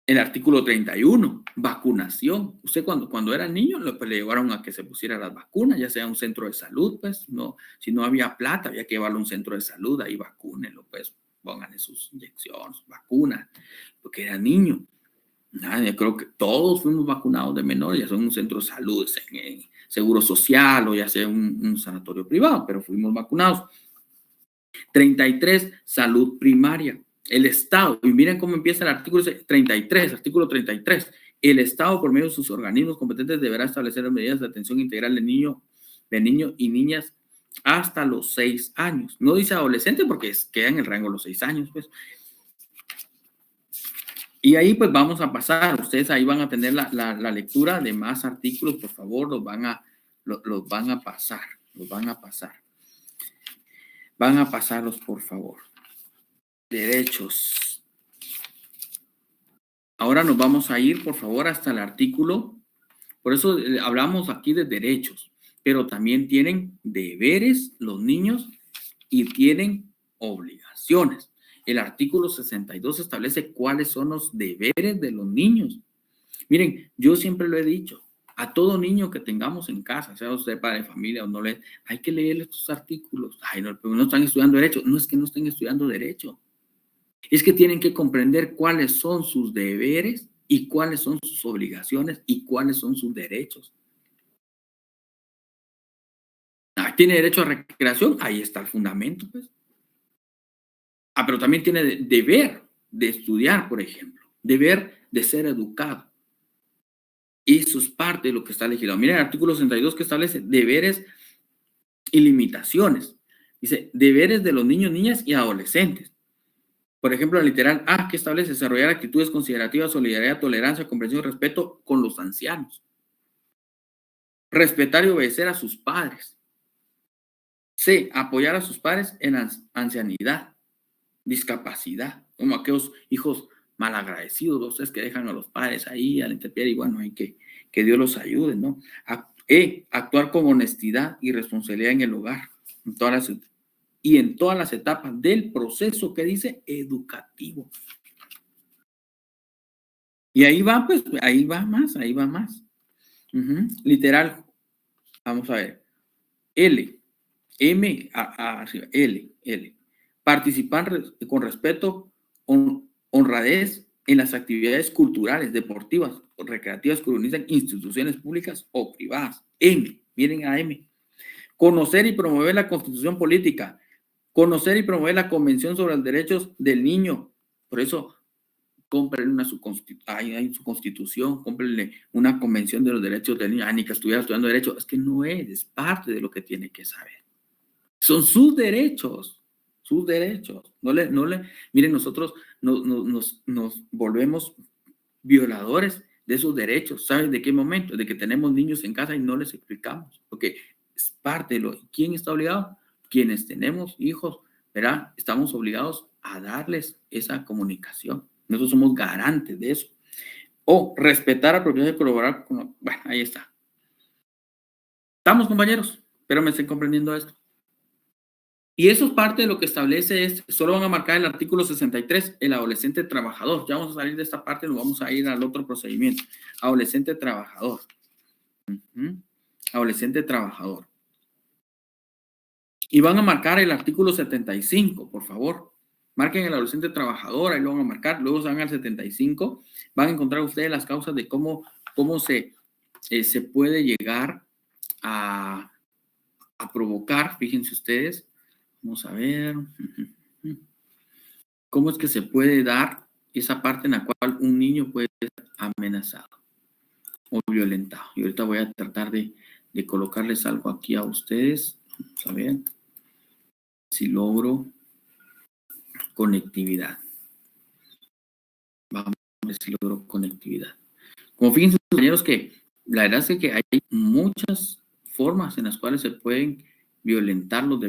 el artículo 31, vacunación. Usted cuando era niño le llevaron a que se pusiera las vacunas, ya sea un centro de salud, pues, no, si no había plata, había que llevarlo a un centro de salud, ahí vacúnenlo, pues, pónganle sus inyecciones, vacunas, porque era niño. Yo creo que todos fuimos vacunados de menor, ya sea en un centro de salud, en seguro social o ya sea un sanatorio privado, pero fuimos vacunados. 33, salud primaria. El Estado, y miren cómo empieza el artículo 33, artículo 33. El Estado, por medio de sus organismos competentes, deberá establecer las medidas de atención integral de niños y niñas hasta los 6 años. No dice adolescente porque queda en el rango de los 6 años, pues. Y ahí pues vamos a pasar, ustedes ahí van a tener la lectura de más artículos, por favor, los van a los van a pasar, los van a pasar. Van a pasarlos, por favor. Derechos. Ahora nos vamos a ir, por favor, hasta el artículo. Por eso hablamos aquí de derechos, pero también tienen deberes los niños y tienen obligaciones. El artículo 62 establece cuáles son los deberes de los niños. Miren, yo siempre lo he dicho, a todo niño que tengamos en casa, sea usted padre de familia o no, hay que leer estos artículos. Ay, no, pero no están estudiando derecho. No es que no estén estudiando derecho. Es que tienen que comprender cuáles son sus deberes y cuáles son sus obligaciones y cuáles son sus derechos. ¿Tiene derecho a recreación? Ahí está el fundamento, pues. Pero también tiene deber de estudiar, por ejemplo, deber de ser educado. Eso es parte de lo que está legislado. Miren el artículo 62 que establece deberes y limitaciones. Dice, deberes de los niños, niñas y adolescentes. Por ejemplo, el literal A, que establece desarrollar actitudes considerativas, solidaridad, tolerancia, comprensión y respeto con los ancianos. Respetar y obedecer a sus padres. C, apoyar a sus padres en ancianidad, discapacidad, como aquellos hijos malagradecidos, ustedes que dejan a los padres ahí a la intemperie y bueno, hay que Dios los ayude, ¿no? Actuar con honestidad y responsabilidad en el hogar, en todas las etapas del proceso que dice educativo. Y ahí va, pues, ahí va más. Literal, vamos a ver. L. Participar con respeto, honradez en las actividades culturales, deportivas, recreativas que organizan instituciones públicas o privadas. Miren a M. Conocer y promover la Constitución política. Conocer y promover la Convención sobre los Derechos del Niño. Por eso, cómprenle su constitución, cómprenle una Convención de los Derechos del Niño. Ni que estuviera estudiando Derecho. Es que no es parte de lo que tiene que saber. Son sus derechos. Miren, nosotros nos volvemos violadores de esos derechos. ¿Saben de qué momento? De que tenemos niños en casa y no les explicamos. Porque es parte de lo. ¿Quién está obligado? Quienes tenemos hijos, ¿verdad? Estamos obligados a darles esa comunicación. Nosotros somos garantes de eso. O respetar a propiedad y colaborar con. Bueno, ahí está. ¿Estamos, compañeros? Espero me estén comprendiendo esto. Y eso es parte de lo que establece, solo van a marcar el artículo 63, el adolescente trabajador. Ya vamos a salir de esta parte, nos vamos a ir al otro procedimiento. Adolescente trabajador. Adolescente trabajador. Y van a marcar el artículo 75, por favor. Marquen el adolescente trabajador, ahí lo van a marcar, luego se van al 75. Van a encontrar ustedes las causas de cómo se puede llegar a provocar, fíjense ustedes. Vamos a ver. ¿Cómo es que se puede dar esa parte en la cual un niño puede ser amenazado o violentado? Y ahorita voy a tratar de colocarles algo aquí a ustedes. Vamos a ver si logro conectividad. Vamos a ver si logro conectividad. Como fíjense, compañeros, que la verdad es que hay muchas formas en las cuales se pueden violentar los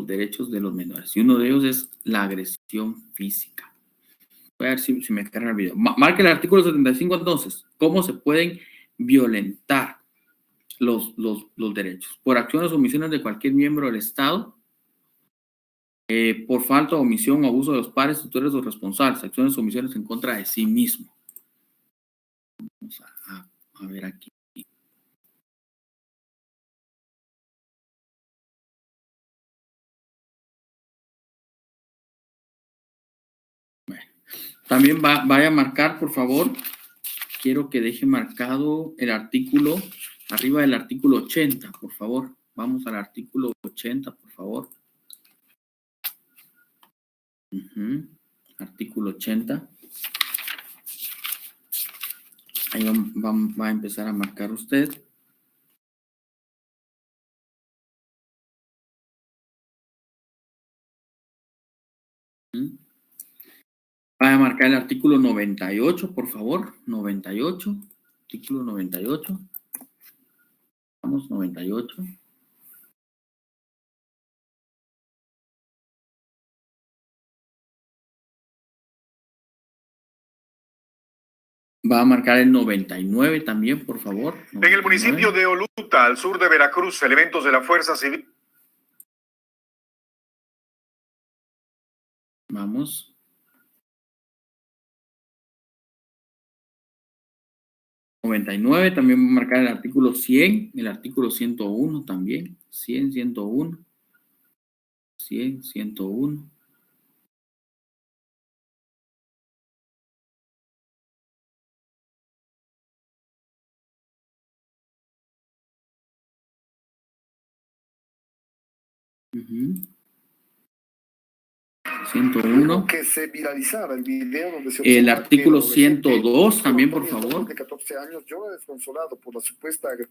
derechos de los menores. Y uno de ellos es la agresión física. Voy a ver si me carga el video. Marque el artículo 75 entonces. ¿Cómo se pueden violentar los derechos? Por acciones o omisiones de cualquier miembro del Estado, por falta, omisión o abuso de los padres, tutores o responsables, acciones o omisiones en contra de sí mismo. Vamos a ver aquí. También vaya a marcar, por favor, quiero que deje marcado el artículo, arriba del artículo 80, por favor. Vamos al artículo 80, por favor. Artículo 80. Ahí va a empezar a marcar usted. Va a marcar el artículo 98, por favor. 98. Artículo 98. Vamos, 98. Va a marcar el 99 también, por favor. 99. En el municipio de Oluta, al sur de Veracruz, elementos de la Fuerza Civil. Vamos. ...99 también va a marcar el artículo 100... ...el artículo 101 también... ...100, 101... ...100, 101... Uh-huh. 101. Que se viralizara el video donde se el artículo 102 también, por favor. De 14 años llora desconsolado por la supuesta agresión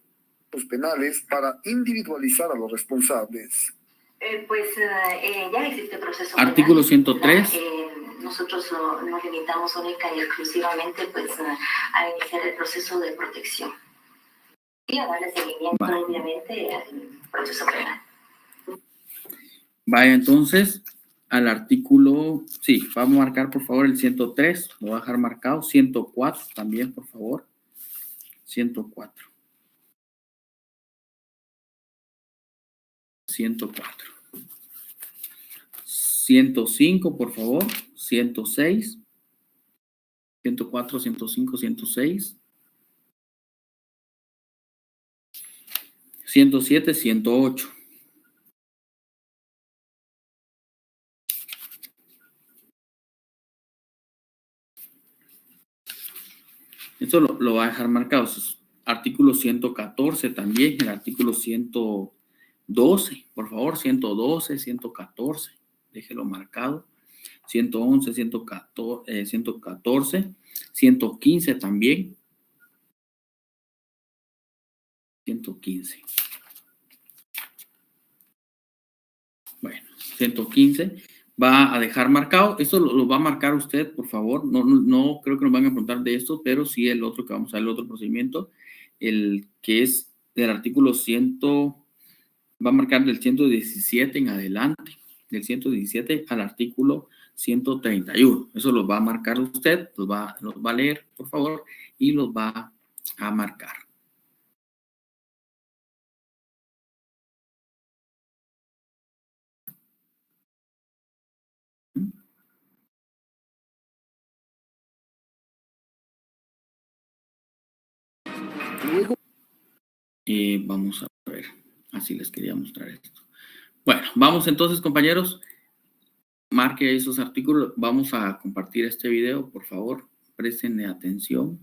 penales para individualizar a los responsables. Ya existe proceso artículo penal. 103. Nosotros nos limitamos única y exclusivamente a iniciar el proceso de protección y a darle seguimiento, obviamente, al proceso penal. Vaya, entonces, al artículo, sí, vamos a marcar, por favor, el 103, lo voy a dejar marcado, 104 también, por favor, 104. 104. 105, por favor, 106. 104, 105, 106. 107, 108. Esto lo va a dejar marcado. Artículo 114 también, el artículo 112, por favor, 112, 114, déjelo marcado. 111, 114, 115 también. 115. Bueno, 115. Va a dejar marcado, esto lo va a marcar usted, por favor, no creo que nos van a preguntar de esto, pero sí el otro que vamos a ver, el otro procedimiento, el que es del artículo 100, va a marcar del 117 en adelante, del 117 al artículo 131, eso lo va a marcar usted, los va a leer, por favor, y los va a marcar. Vamos a ver, así les quería mostrar esto. Bueno, vamos entonces, compañeros, marque esos artículos, vamos a compartir este video, por favor, presten atención.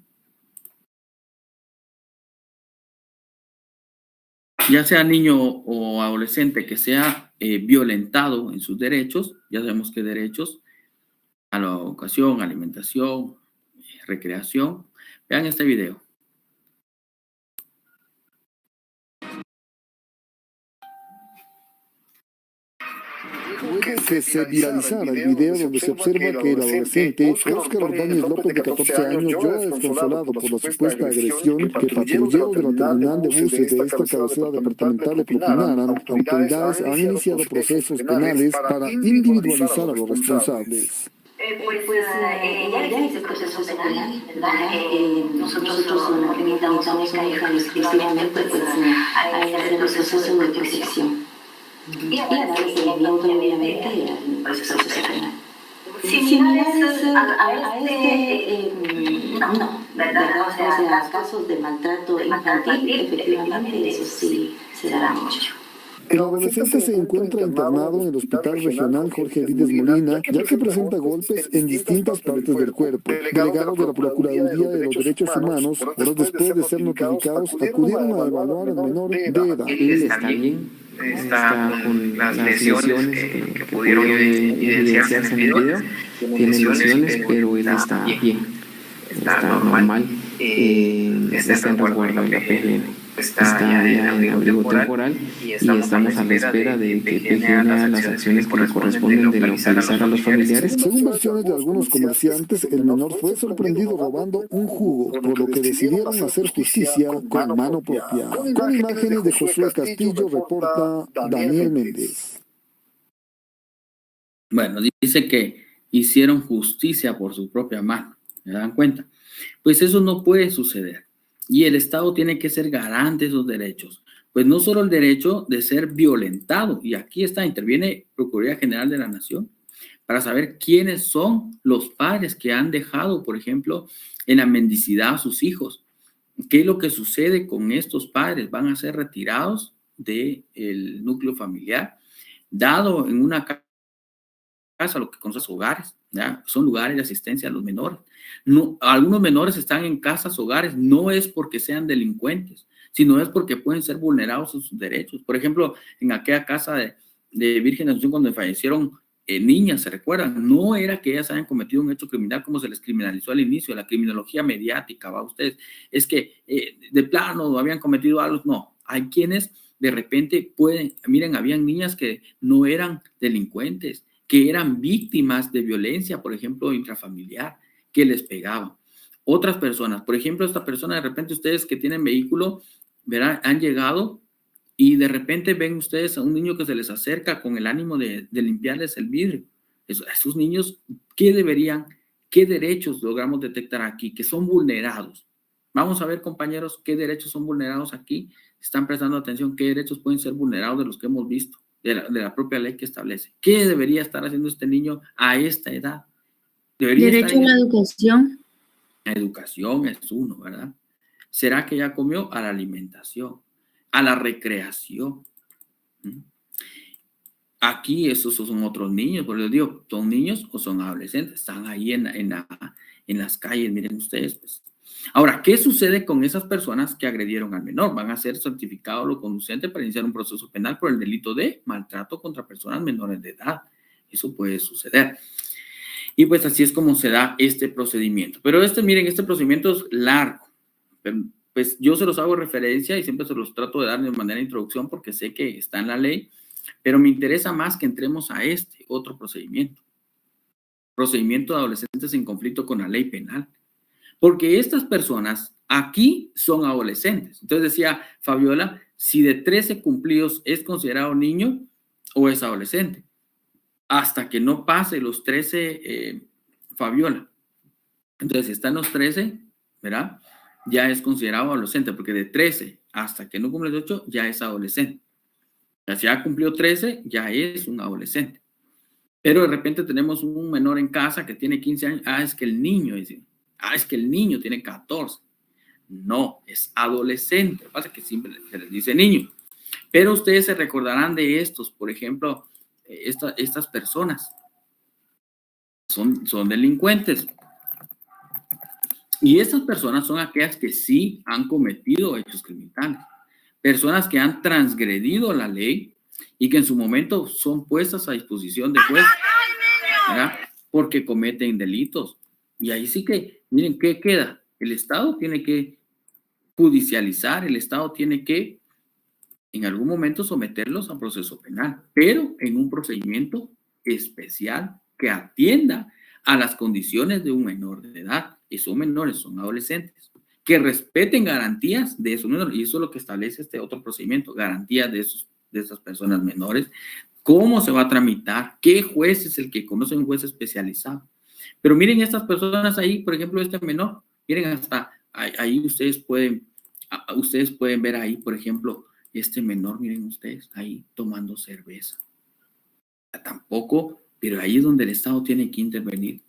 Ya sea niño o adolescente que sea violentado en sus derechos, ya sabemos qué derechos, a la educación, alimentación, recreación, vean este video. Que se viralizara el video donde se observa que el adolescente Óscar Ordóñez López, de 14 años, llora desconsolado por la supuesta agresión que patrulleros de la terminal de buses de esta cabecera departamental le propinaran. Autoridades han iniciado procesos penales para individualizar a los responsables. Ya existe proceso penal, ¿verdad? Nosotros nos limitamos única y exclusivamente a iniciar el proceso de protección. Y a darle seguimiento, obviamente, al proceso penal. Similares a no, ¿verdad? O sea, casos de maltrato infantil, efectivamente, eso sí se da mucho. El adolescente se encuentra internado en el Hospital Regional Jorge Vides Molina, ya que presenta golpes en distintas partes del cuerpo. Delegados de la Procuraduría de los Derechos Humanos, horas después de ser notificados, acudieron a evaluar al menor de edad. Él está bien, está con las lesiones que pudieron evidenciarse en el video. Tiene lesiones, pero él está bien, está normal, está en resguardo de la PGN. está ya en abrigo temporal y estamos a la espera de que PGN haga las acciones que le corresponden de localizar a los familiares. Según versiones de algunos comerciantes, el menor fue sorprendido robando un jugo, por lo que decidieron hacer justicia con mano propia. Con imágenes de Josué Castillo, reporta Daniel Méndez. Bueno, dice que hicieron justicia por su propia mano. ¿Me dan cuenta? Pues eso no puede suceder. Y el Estado tiene que ser garante de esos derechos. Pues no solo el derecho de ser violentado, y aquí interviene Procuraduría General de la Nación, para saber quiénes son los padres que han dejado, por ejemplo, en la mendicidad a sus hijos. ¿Qué es lo que sucede con estos padres? Van a ser retirados del núcleo familiar, dado en una casa, lo que conoce hogares, ¿ya? Son lugares de asistencia a los menores. No, algunos menores están en casas, hogares, no es porque sean delincuentes, sino es porque pueden ser vulnerados en sus derechos. Por ejemplo, en aquella casa de Virgen de Asunción, cuando fallecieron niñas, ¿se recuerdan? No era que ellas hayan cometido un hecho criminal como se les criminalizó al inicio, la criminología mediática, ¿va ustedes? Es que de plano habían cometido algo, no. Hay quienes de repente miren, habían niñas que no eran delincuentes, que eran víctimas de violencia, por ejemplo, intrafamiliar, que les pegaban. Otras personas, por ejemplo, esta persona, de repente ustedes que tienen vehículo, verán, han llegado y de repente ven ustedes a un niño que se les acerca con el ánimo de limpiarles el vidrio. Esos niños, ¿qué derechos logramos detectar aquí? Que son vulnerados. Vamos a ver, compañeros, qué derechos son vulnerados aquí. Están prestando atención, qué derechos pueden ser vulnerados de los que hemos visto. De la propia ley que establece. ¿Qué debería estar haciendo este niño a esta edad? Derecho a la educación. La educación es uno, ¿verdad? ¿Será que ya comió? A la alimentación, a la recreación. Aquí esos son otros niños, por eso digo, ¿son niños o son adolescentes? Están ahí en las calles, miren ustedes, pues. Ahora, ¿qué sucede con esas personas que agredieron al menor? Van a ser certificados los conducentes para iniciar un proceso penal por el delito de maltrato contra personas menores de edad. Eso puede suceder. Y pues así es como se da este procedimiento. Pero miren, este procedimiento es largo. Pues yo se los hago referencia y siempre se los trato de dar de manera de introducción porque sé que está en la ley, pero me interesa más que entremos a este otro procedimiento. Procedimiento de adolescentes en conflicto con la ley penal. Porque estas personas aquí son adolescentes. Entonces decía Fabiola, si de 13 cumplidos es considerado niño o es adolescente. Hasta que no pase los 13, Fabiola. Entonces, si están los 13, ¿verdad? Ya es considerado adolescente, porque de 13 hasta que no cumple 18 ya es adolescente. Si ya cumplió 13, ya es un adolescente. Pero de repente tenemos un menor en casa que tiene 15 años. Es que el niño tiene 14. No, es adolescente. Lo que pasa es que siempre se les dice niño. Pero ustedes se recordarán de estos, por ejemplo, estas personas son delincuentes. Y estas personas son aquellas que sí han cometido hechos criminales. Personas que han transgredido la ley y que en su momento son puestas a disposición de juez, ¿verdad? Porque cometen delitos. Y ahí sí que, miren, ¿qué queda? El Estado tiene que judicializar, el Estado tiene que en algún momento someterlos a proceso penal, pero en un procedimiento especial que atienda a las condiciones de un menor de edad. Esos menores son adolescentes, que respeten garantías de esos menores, y eso es lo que establece este otro procedimiento, garantías de esas personas menores, cómo se va a tramitar, qué juez es el que conoce, un juez especializado. Pero miren estas personas ahí, por ejemplo, este menor, miren hasta ahí ustedes pueden ver ahí, por ejemplo, este menor, miren ustedes, ahí tomando cerveza. Tampoco, pero ahí es donde el Estado tiene que intervenir.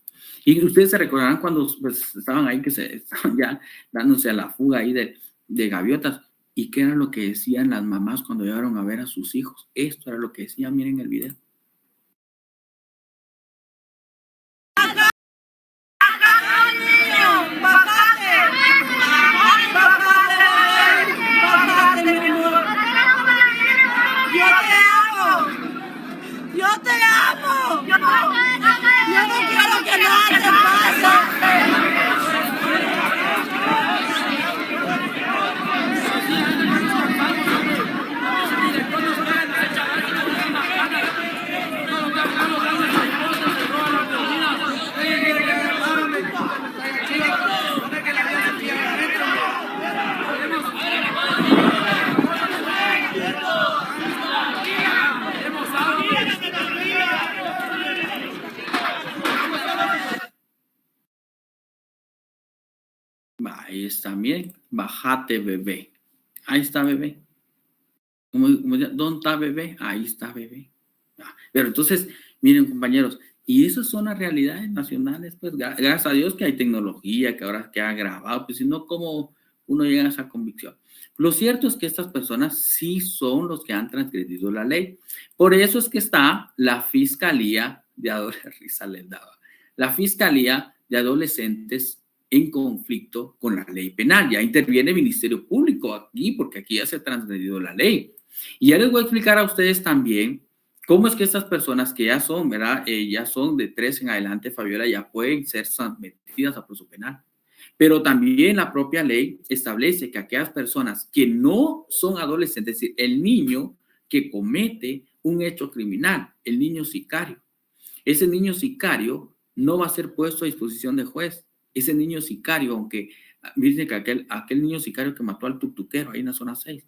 Y ustedes se recordarán cuando pues, estaban ahí, que estaban ya dándose a la fuga ahí de gaviotas. ¿Y qué era lo que decían las mamás cuando llegaron a ver a sus hijos? Esto era lo que decían, miren el video. Yo te amo. Yo no quiero que nada te pase. Ahí está, miren, bájate bebé. Ahí está bebé. ¿Dónde está bebé? Ahí está bebé. Pero entonces, miren compañeros, y esas son las realidades nacionales, pues gracias a Dios que hay tecnología, que ahora queda grabado, pues si no, ¿cómo uno llega a esa convicción? Lo cierto es que estas personas sí son los que han transgredido la ley. Por eso es que está la Fiscalía de la Fiscalía de Adolescentes en conflicto con la ley penal. Ya interviene el Ministerio Público aquí, porque aquí ya se ha transgredido la ley. Y ya les voy a explicar a ustedes también cómo es que estas personas que ya son, ¿verdad? Ya son de 3 en adelante, Fabiola, ya pueden ser sometidas a proceso penal. Pero también la propia ley establece que aquellas personas que no son adolescentes, es decir, el niño que comete un hecho criminal, el niño sicario, ese niño sicario no va a ser puesto a disposición de juez. Ese niño sicario, aunque dicen que aquel niño sicario que mató al tutuquero ahí en la zona 6,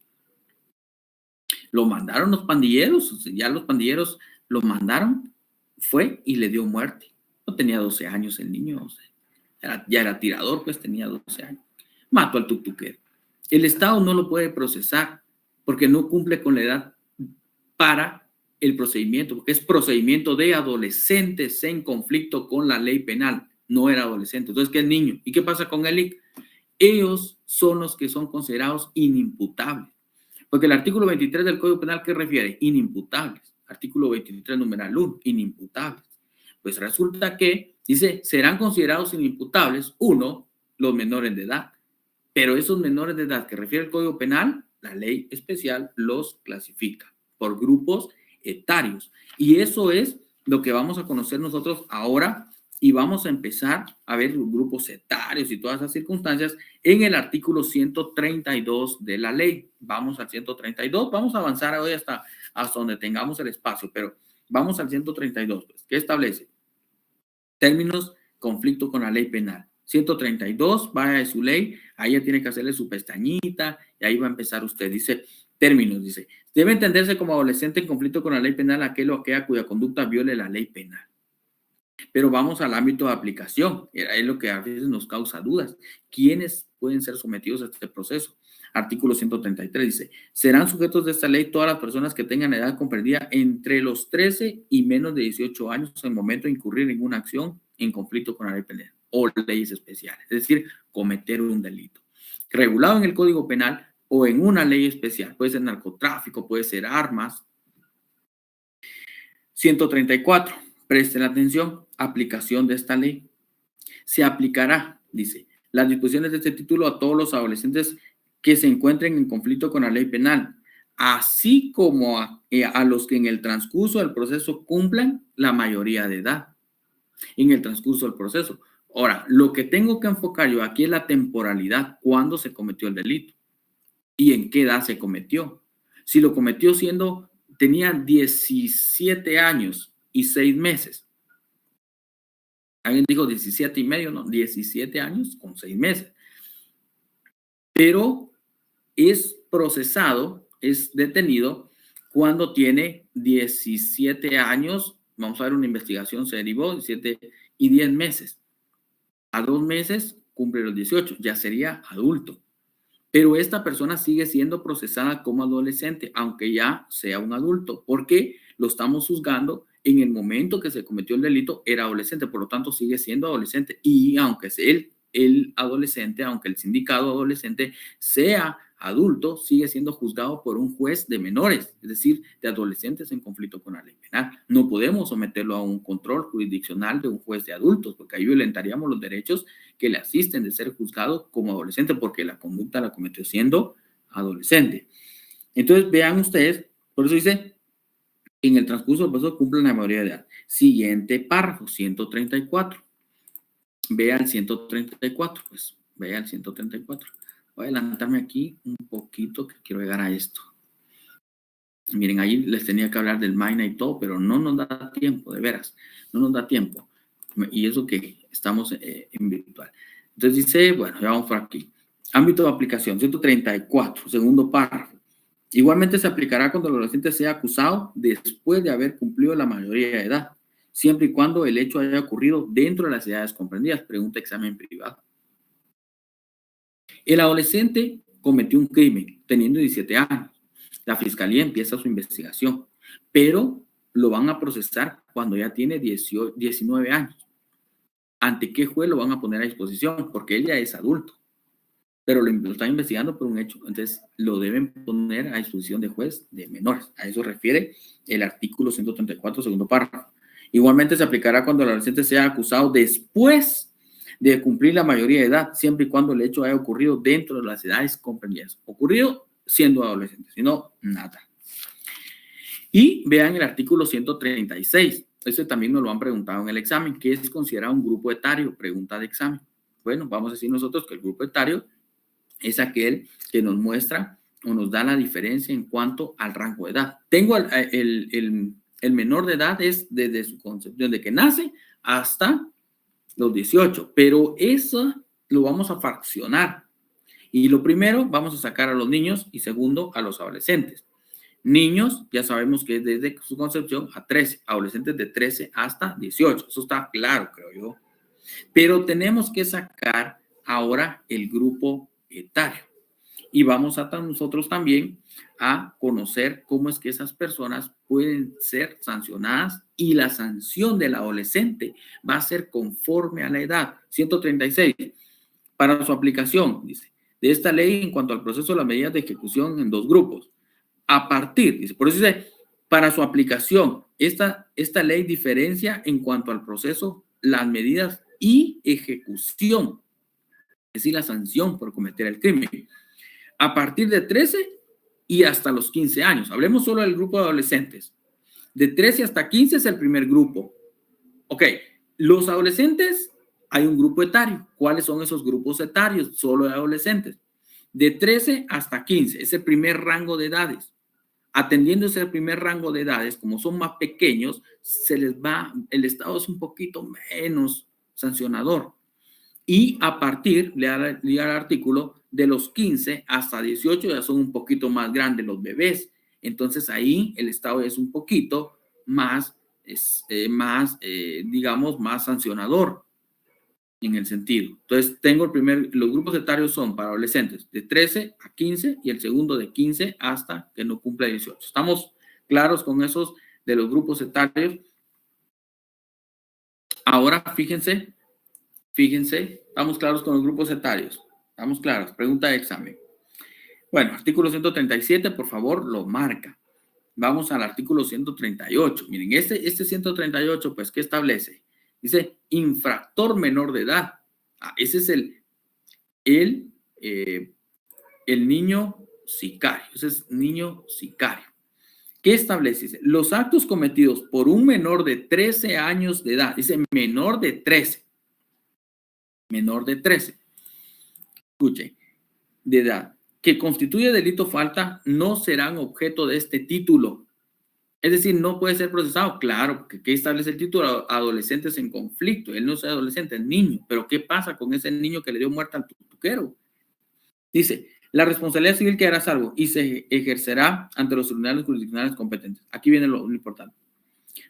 lo mandaron los pandilleros, ya los pandilleros lo mandaron, fue y le dio muerte. No tenía 12 años el niño, o sea, ya era tirador, pues tenía 12 años. Mató al tutuquero. El Estado no lo puede procesar porque no cumple con la edad para el procedimiento, porque es procedimiento de adolescentes en conflicto con la ley penal. No era adolescente. Entonces, ¿qué es niño? ¿Y qué pasa con el IC? Ellos son los que son considerados inimputables. Porque el artículo 23 del Código Penal, ¿qué refiere? Inimputables. Artículo 23, numeral 1, inimputables. Pues resulta que dice, serán considerados inimputables, uno, los menores de edad. Pero esos menores de edad que refiere el Código Penal, la ley especial los clasifica por grupos etarios. Y eso es lo que vamos a conocer nosotros ahora y vamos a empezar a ver los grupos etarios y todas esas circunstancias en el artículo 132 de la ley. Vamos al 132, vamos a avanzar hoy hasta donde tengamos el espacio, pero vamos al 132, pues, que establece términos, conflicto con la ley penal. 132, vaya de su ley, ahí ya tiene que hacerle su pestañita y ahí va a empezar usted. Dice, términos, dice, debe entenderse como adolescente en conflicto con la ley penal aquel o aquella cuya conducta viole la ley penal. Pero vamos al ámbito de aplicación, es lo que a veces nos causa dudas. ¿Quiénes pueden ser sometidos a este proceso? Artículo 133 dice, serán sujetos de esta ley todas las personas que tengan edad comprendida entre los 13 y menos de 18 años en el momento de incurrir en una acción en conflicto con la ley penal o leyes especiales, es decir, cometer un delito regulado en el Código Penal o en una ley especial. Puede ser narcotráfico, puede ser armas. 134, presten atención, aplicación de esta ley. Se aplicará, dice, las disposiciones de este título a todos los adolescentes que se encuentren en conflicto con la ley penal, así como a los que en el transcurso del proceso cumplan la mayoría de edad. En el transcurso del proceso. Ahora, lo que tengo que enfocar yo aquí es la temporalidad, cuándo se cometió el delito y en qué edad se cometió. Si lo cometió tenía 17 años y 6 meses. Alguien dijo 17 y medio, no, 17 años con 6 meses. Pero es procesado, es detenido cuando tiene 17 años. Vamos a ver, una investigación se derivó 17 y 10 meses. A 2 meses cumple los 18, ya sería adulto. Pero esta persona sigue siendo procesada como adolescente, aunque ya sea un adulto, porque lo estamos juzgando en el momento que se cometió el delito, era adolescente, por lo tanto sigue siendo adolescente. Y aunque sea el adolescente, aunque el sindicado adolescente sea adulto, sigue siendo juzgado por un juez de menores, es decir, de adolescentes en conflicto con la ley penal. No podemos someterlo a un control jurisdiccional de un juez de adultos, porque ahí violentaríamos los derechos que le asisten de ser juzgado como adolescente, porque la conducta la cometió siendo adolescente. Entonces, vean ustedes, por eso dice, en el transcurso del proceso cumplen la mayoría de edad. Siguiente párrafo, 134. Vea el 134, pues, vea el 134. Voy a adelantarme aquí un poquito que quiero llegar a esto. Miren, ahí les tenía que hablar del MINA y todo, pero no nos da tiempo, de veras. No nos da tiempo. Y eso que estamos en virtual. Entonces dice, bueno, ya vamos por aquí. Ámbito de aplicación, 134, segundo párrafo. Igualmente se aplicará cuando el adolescente sea acusado después de haber cumplido la mayoría de edad, siempre y cuando el hecho haya ocurrido dentro de las edades comprendidas. Pregunta examen privado. El adolescente cometió un crimen teniendo 17 años. La fiscalía empieza su investigación, pero lo van a procesar cuando ya tiene 19 años. ¿Ante qué juez lo van a poner a disposición? Porque él ya es adulto, pero lo están investigando por un hecho. Entonces, lo deben poner a disposición de juez de menores. A eso refiere el artículo 134, segundo párrafo. Igualmente se aplicará cuando el adolescente sea acusado después de cumplir la mayoría de edad, siempre y cuando el hecho haya ocurrido dentro de las edades comprendidas. Ocurrido siendo adolescente, si no, nada. Y vean el artículo 136. Ese también nos lo han preguntado en el examen. ¿Qué es considerado un grupo etario? Pregunta de examen. Bueno, vamos a decir nosotros que el grupo etario es aquel que nos muestra o nos da la diferencia en cuanto al rango de edad. Tengo el menor de edad es desde su concepción de que nace hasta los 18, pero eso lo vamos a fraccionar. Y lo primero, vamos a sacar a los niños y segundo, a los adolescentes. Niños, ya sabemos que es desde su concepción a 13, adolescentes de 13 hasta 18. Eso está claro, creo yo. Pero tenemos que sacar ahora el grupo etario. Y vamos a nosotros también a conocer cómo es que esas personas pueden ser sancionadas y la sanción del adolescente va a ser conforme a la edad. 136. Para su aplicación, dice, de esta ley en cuanto al proceso de las medidas de ejecución en dos grupos. A partir, dice, por eso dice, para su aplicación, esta ley diferencia en cuanto al proceso, las medidas y ejecución, es decir, la sanción por cometer el crimen. A partir de 13 y hasta los 15 años. Hablemos solo del grupo de adolescentes. De 13 hasta 15 es el primer grupo. Ok, los adolescentes, hay un grupo etario. ¿Cuáles son esos grupos etarios? Solo de adolescentes. De 13 hasta 15 es el primer rango de edades. Atendiendo ese primer rango de edades, como son más pequeños, el Estado es un poquito menos sancionador. Y a partir, le da el artículo, de los 15 hasta 18 ya son un poquito más grandes los bebés. Entonces ahí el Estado es un poquito más, digamos, más sancionador en el sentido. Entonces tengo los grupos etarios son para adolescentes de 13 a 15 y el segundo de 15 hasta que no cumpla 18. ¿Estamos claros con esos de los grupos etarios? Ahora fíjense, estamos claros con los grupos etarios. Estamos claros. Pregunta de examen. Bueno, artículo 137, por favor, lo marca. Vamos al artículo 138. Miren, este 138, pues, ¿qué establece? Dice, infractor menor de edad. Ese es el niño sicario. Ese es niño sicario. ¿Qué establece? Dice, los actos cometidos por un menor de 13 años de edad. Dice, menor de 13. Menor de 13. Escuchen, de edad, que constituye delito falta, no serán objeto de este título. Es decir, no puede ser procesado. Claro, porque ¿qué establece el título? Adolescentes en conflicto. Él no es adolescente, es niño. Pero ¿qué pasa con ese niño que le dio muerte al tuquero? Dice, la responsabilidad civil quedará salvo y se ejercerá ante los tribunales jurisdiccionales competentes. Aquí viene lo importante.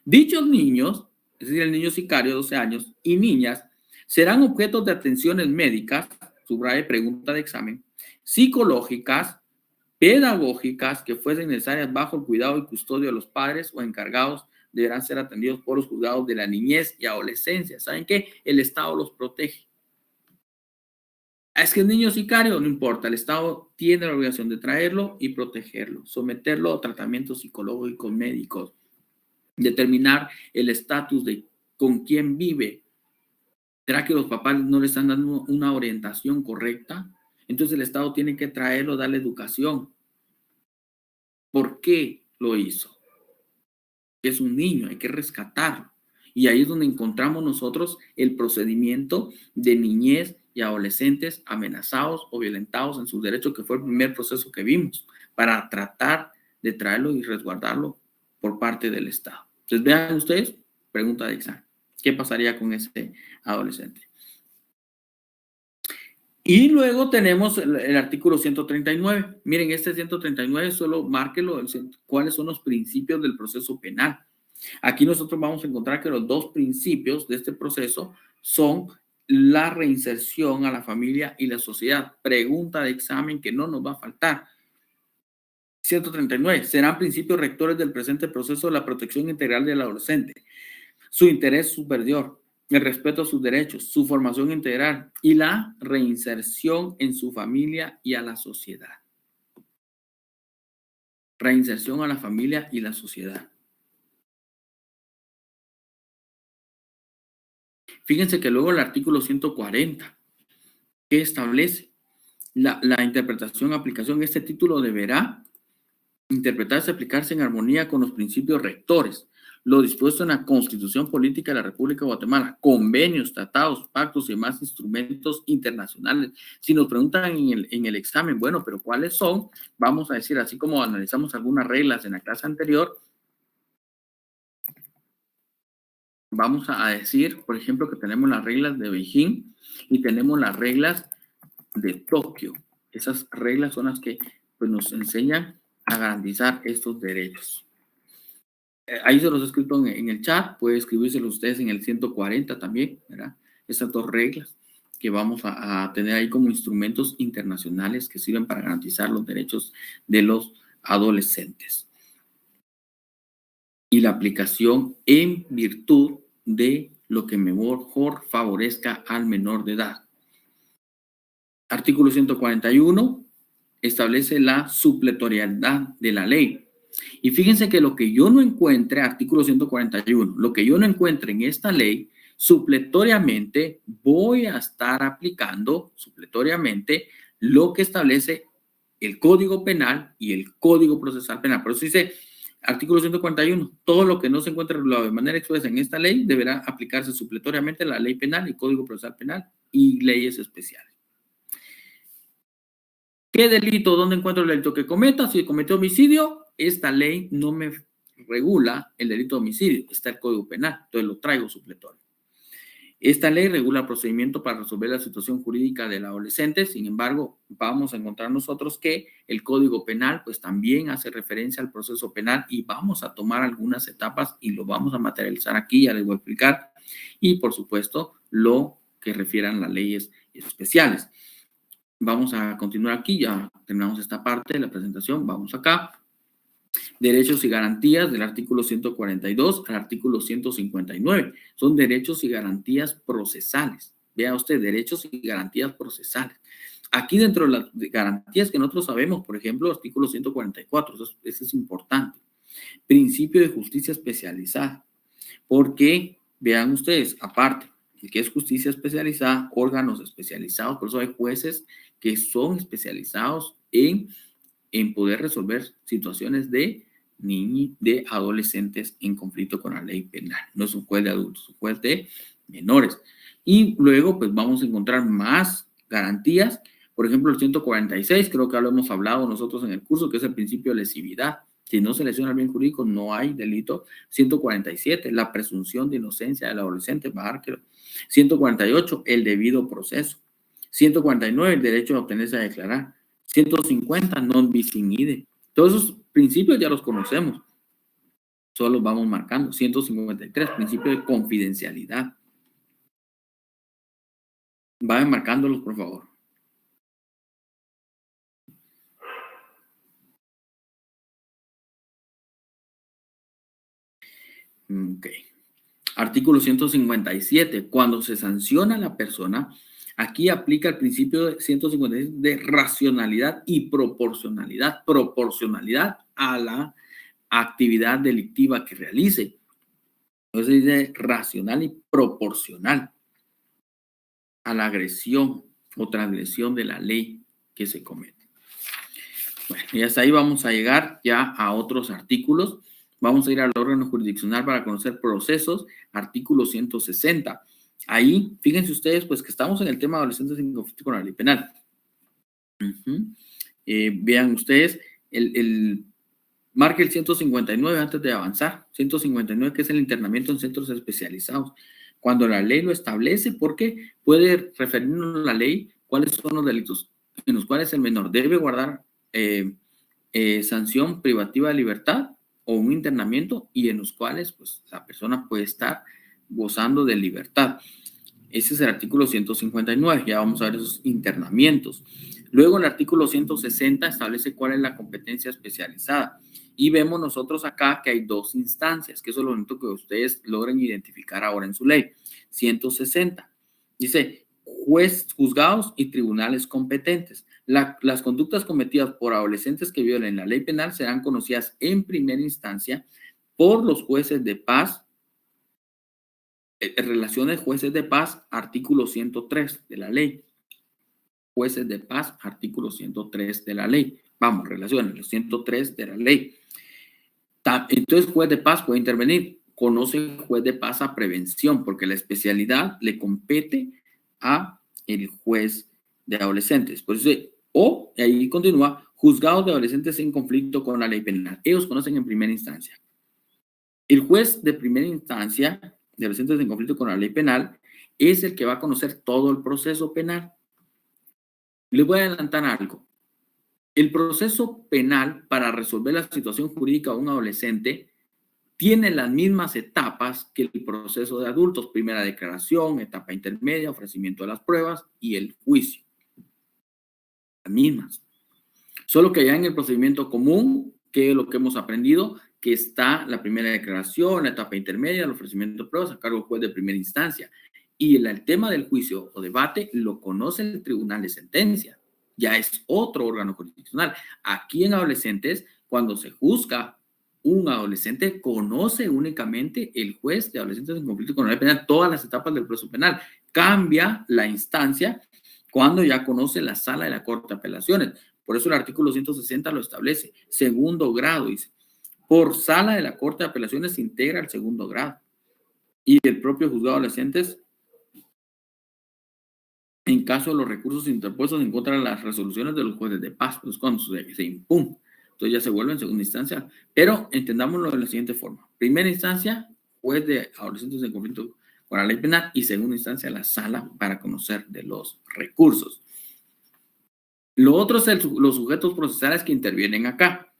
Dichos niños, es decir, el niño sicario de 12 años y niñas, serán objetos de atenciones médicas, subraye pregunta de examen, psicológicas, pedagógicas que fuesen necesarias bajo el cuidado y custodio de los padres o encargados, deberán ser atendidos por los juzgados de la niñez y adolescencia. ¿Saben qué? El Estado los protege. Es que el niño sicario, no importa, el Estado tiene la obligación de traerlo y protegerlo, someterlo a tratamientos psicológicos, médicos, determinar el estatus de con quién vive. ¿Será que los papás no le están dando una orientación correcta? Entonces el Estado tiene que traerlo, darle educación. ¿Por qué lo hizo? Es un niño, hay que rescatarlo. Y ahí es donde encontramos nosotros el procedimiento de niñez y adolescentes amenazados o violentados en sus derechos, que fue el primer proceso que vimos, para tratar de traerlo y resguardarlo por parte del Estado. Entonces vean ustedes, pregunta de examen. ¿Qué pasaría con ese adolescente? Y luego tenemos el artículo 139. Miren, este 139 solo márquelo, cuáles son los principios del proceso penal. Aquí nosotros vamos a encontrar que los dos principios de este proceso son la reinserción a la familia y la sociedad. Pregunta de examen que no nos va a faltar. 139. Serán principios rectores del presente proceso de la protección integral del adolescente. Su interés superior, el respeto a sus derechos, su formación integral y la reinserción en su familia y a la sociedad. Reinserción a la familia y la sociedad. Fíjense que luego el artículo 140, que establece la interpretación, aplicación. Este título deberá interpretarse y aplicarse en armonía con los principios rectores, lo dispuesto en la Constitución Política de la República de Guatemala, convenios, tratados, pactos y demás instrumentos internacionales. Si nos preguntan en el examen, bueno, pero ¿cuáles son? Vamos a decir, así como analizamos algunas reglas en la clase anterior, vamos a decir, por ejemplo, que tenemos las reglas de Beijing y tenemos las reglas de Tokio. Esas reglas son las que pues, nos enseñan a garantizar estos derechos. Ahí se los he escrito en el chat, puede escribírselos ustedes en el 140 también, ¿verdad? Estas dos reglas que vamos a tener ahí como instrumentos internacionales que sirven para garantizar los derechos de los adolescentes. Y la aplicación en virtud de lo que mejor favorezca al menor de edad. Artículo 141 establece la supletoriedad de la ley. Y fíjense que lo que yo no encuentre, artículo 141, lo que yo no encuentre en esta ley, supletoriamente voy a estar aplicando, supletoriamente, lo que establece el Código Penal y el Código Procesal Penal. Por eso dice, artículo 141, todo lo que no se encuentre regulado de manera expresa en esta ley deberá aplicarse supletoriamente a la ley penal y Código Procesal Penal y leyes especiales. ¿Qué delito? ¿Dónde encuentro el delito que cometa? Si cometió homicidio, esta ley no me regula el delito de homicidio. Está el Código Penal, entonces lo traigo supletorio. Esta ley regula el procedimiento para resolver la situación jurídica del adolescente. Sin embargo, vamos a encontrar nosotros que el Código Penal pues también hace referencia al proceso penal y vamos a tomar algunas etapas y lo vamos a materializar aquí, ya les voy a explicar. Y por supuesto, lo que refieran las leyes especiales. Vamos a continuar aquí, ya terminamos esta parte de la presentación, vamos acá. Derechos y garantías del artículo 142 al artículo 159. Son derechos y garantías procesales. Vea usted, derechos y garantías procesales. Aquí dentro de las garantías que nosotros sabemos, por ejemplo, artículo 144, eso es importante. Principio de justicia especializada. Porque, vean ustedes, aparte de que es justicia especializada, órganos especializados, por eso hay jueces que son especializados en poder resolver situaciones de niños, de adolescentes en conflicto con la ley penal. No es un juez de adultos, es un juez de menores. Y luego, pues vamos a encontrar más garantías. Por ejemplo, el 146, creo que lo hemos hablado nosotros en el curso, que es el principio de lesividad. Si no se lesiona el bien jurídico, no hay delito. 147, la presunción de inocencia del adolescente, bárquero. 148, el debido proceso. 149, el derecho a obtenerse a declarar. 150, non bis in idem. Todos esos principios ya los conocemos. Solo los vamos marcando. 153, principio de confidencialidad. Vayan marcándolos, por favor. Ok. Artículo 157. Cuando se sanciona a la persona, aquí aplica el principio de 157 de racionalidad y proporcionalidad. Proporcionalidad a la actividad delictiva que realice. Entonces dice racional y proporcional a la agresión o transgresión de la ley que se comete. Bueno, y hasta ahí vamos a llegar ya a otros artículos. Vamos a ir al órgano jurisdiccional para conocer procesos, artículo 160. Ahí, fíjense ustedes, pues que estamos en el tema de adolescentes en conflicto con la ley penal. Vean ustedes, marque el 159 antes de avanzar. 159, que es el internamiento en centros especializados. Cuando la ley lo establece, porque puede referirnos a la ley cuáles son los delitos en los cuales el menor debe guardar sanción privativa de libertad o un internamiento y en los cuales pues, la persona puede estar gozando de libertad. Ese es el artículo 159, ya vamos a ver esos internamientos. Luego el artículo 160 establece cuál es la competencia especializada. Y vemos nosotros acá que hay dos instancias, que eso es lo único que ustedes logren identificar ahora en su ley. 160. Dice, juzgados y tribunales competentes. Las conductas cometidas por adolescentes que violen la ley penal serán conocidas en primera instancia por los jueces de paz. Relaciones jueces de paz, artículo 103 de la ley. Jueces de paz, artículo 103 de la ley. Vamos, relaciones, los 103 de la ley. Entonces, juez de paz puede intervenir. Conoce juez de paz a prevención, porque la especialidad le compete a el juez de adolescentes. Por eso, y ahí continúa, juzgados de adolescentes en conflicto con la ley penal. Ellos conocen en primera instancia. El juez de primera instancia de adolescentes en conflicto con la ley penal es el que va a conocer todo el proceso penal. Les voy a adelantar algo. El proceso penal para resolver la situación jurídica de un adolescente tiene las mismas etapas que el proceso de adultos. Primera declaración, etapa intermedia, ofrecimiento de las pruebas y el juicio. Las mismas. Solo que ya en el procedimiento común, que es lo que hemos aprendido, que está la primera declaración, la etapa intermedia, el ofrecimiento de pruebas a cargo del juez de primera instancia. Y el tema del juicio o debate lo conoce el tribunal de sentencia. Ya es otro órgano jurisdiccional. Aquí en adolescentes, cuando se juzga un adolescente, conoce únicamente el juez de adolescentes en conflicto con la ley penal todas las etapas del proceso penal. Cambia la instancia cuando ya conoce la sala de la Corte de Apelaciones. Por eso el artículo 160 lo establece. Segundo grado, dice. Por sala de la Corte de Apelaciones se integra el segundo grado. Y el propio juzgado de adolescentes, en caso de los recursos interpuestos en contra de las resoluciones de los jueces de paz, pues cuando se impugna. Entonces ya se vuelve en segunda instancia. Pero entendámoslo de la siguiente forma. Primera instancia, juez de adolescentes en conflicto con la ley penal, y segunda instancia, la sala para conocer de los recursos. Lo otro es los sujetos procesales que intervienen acá.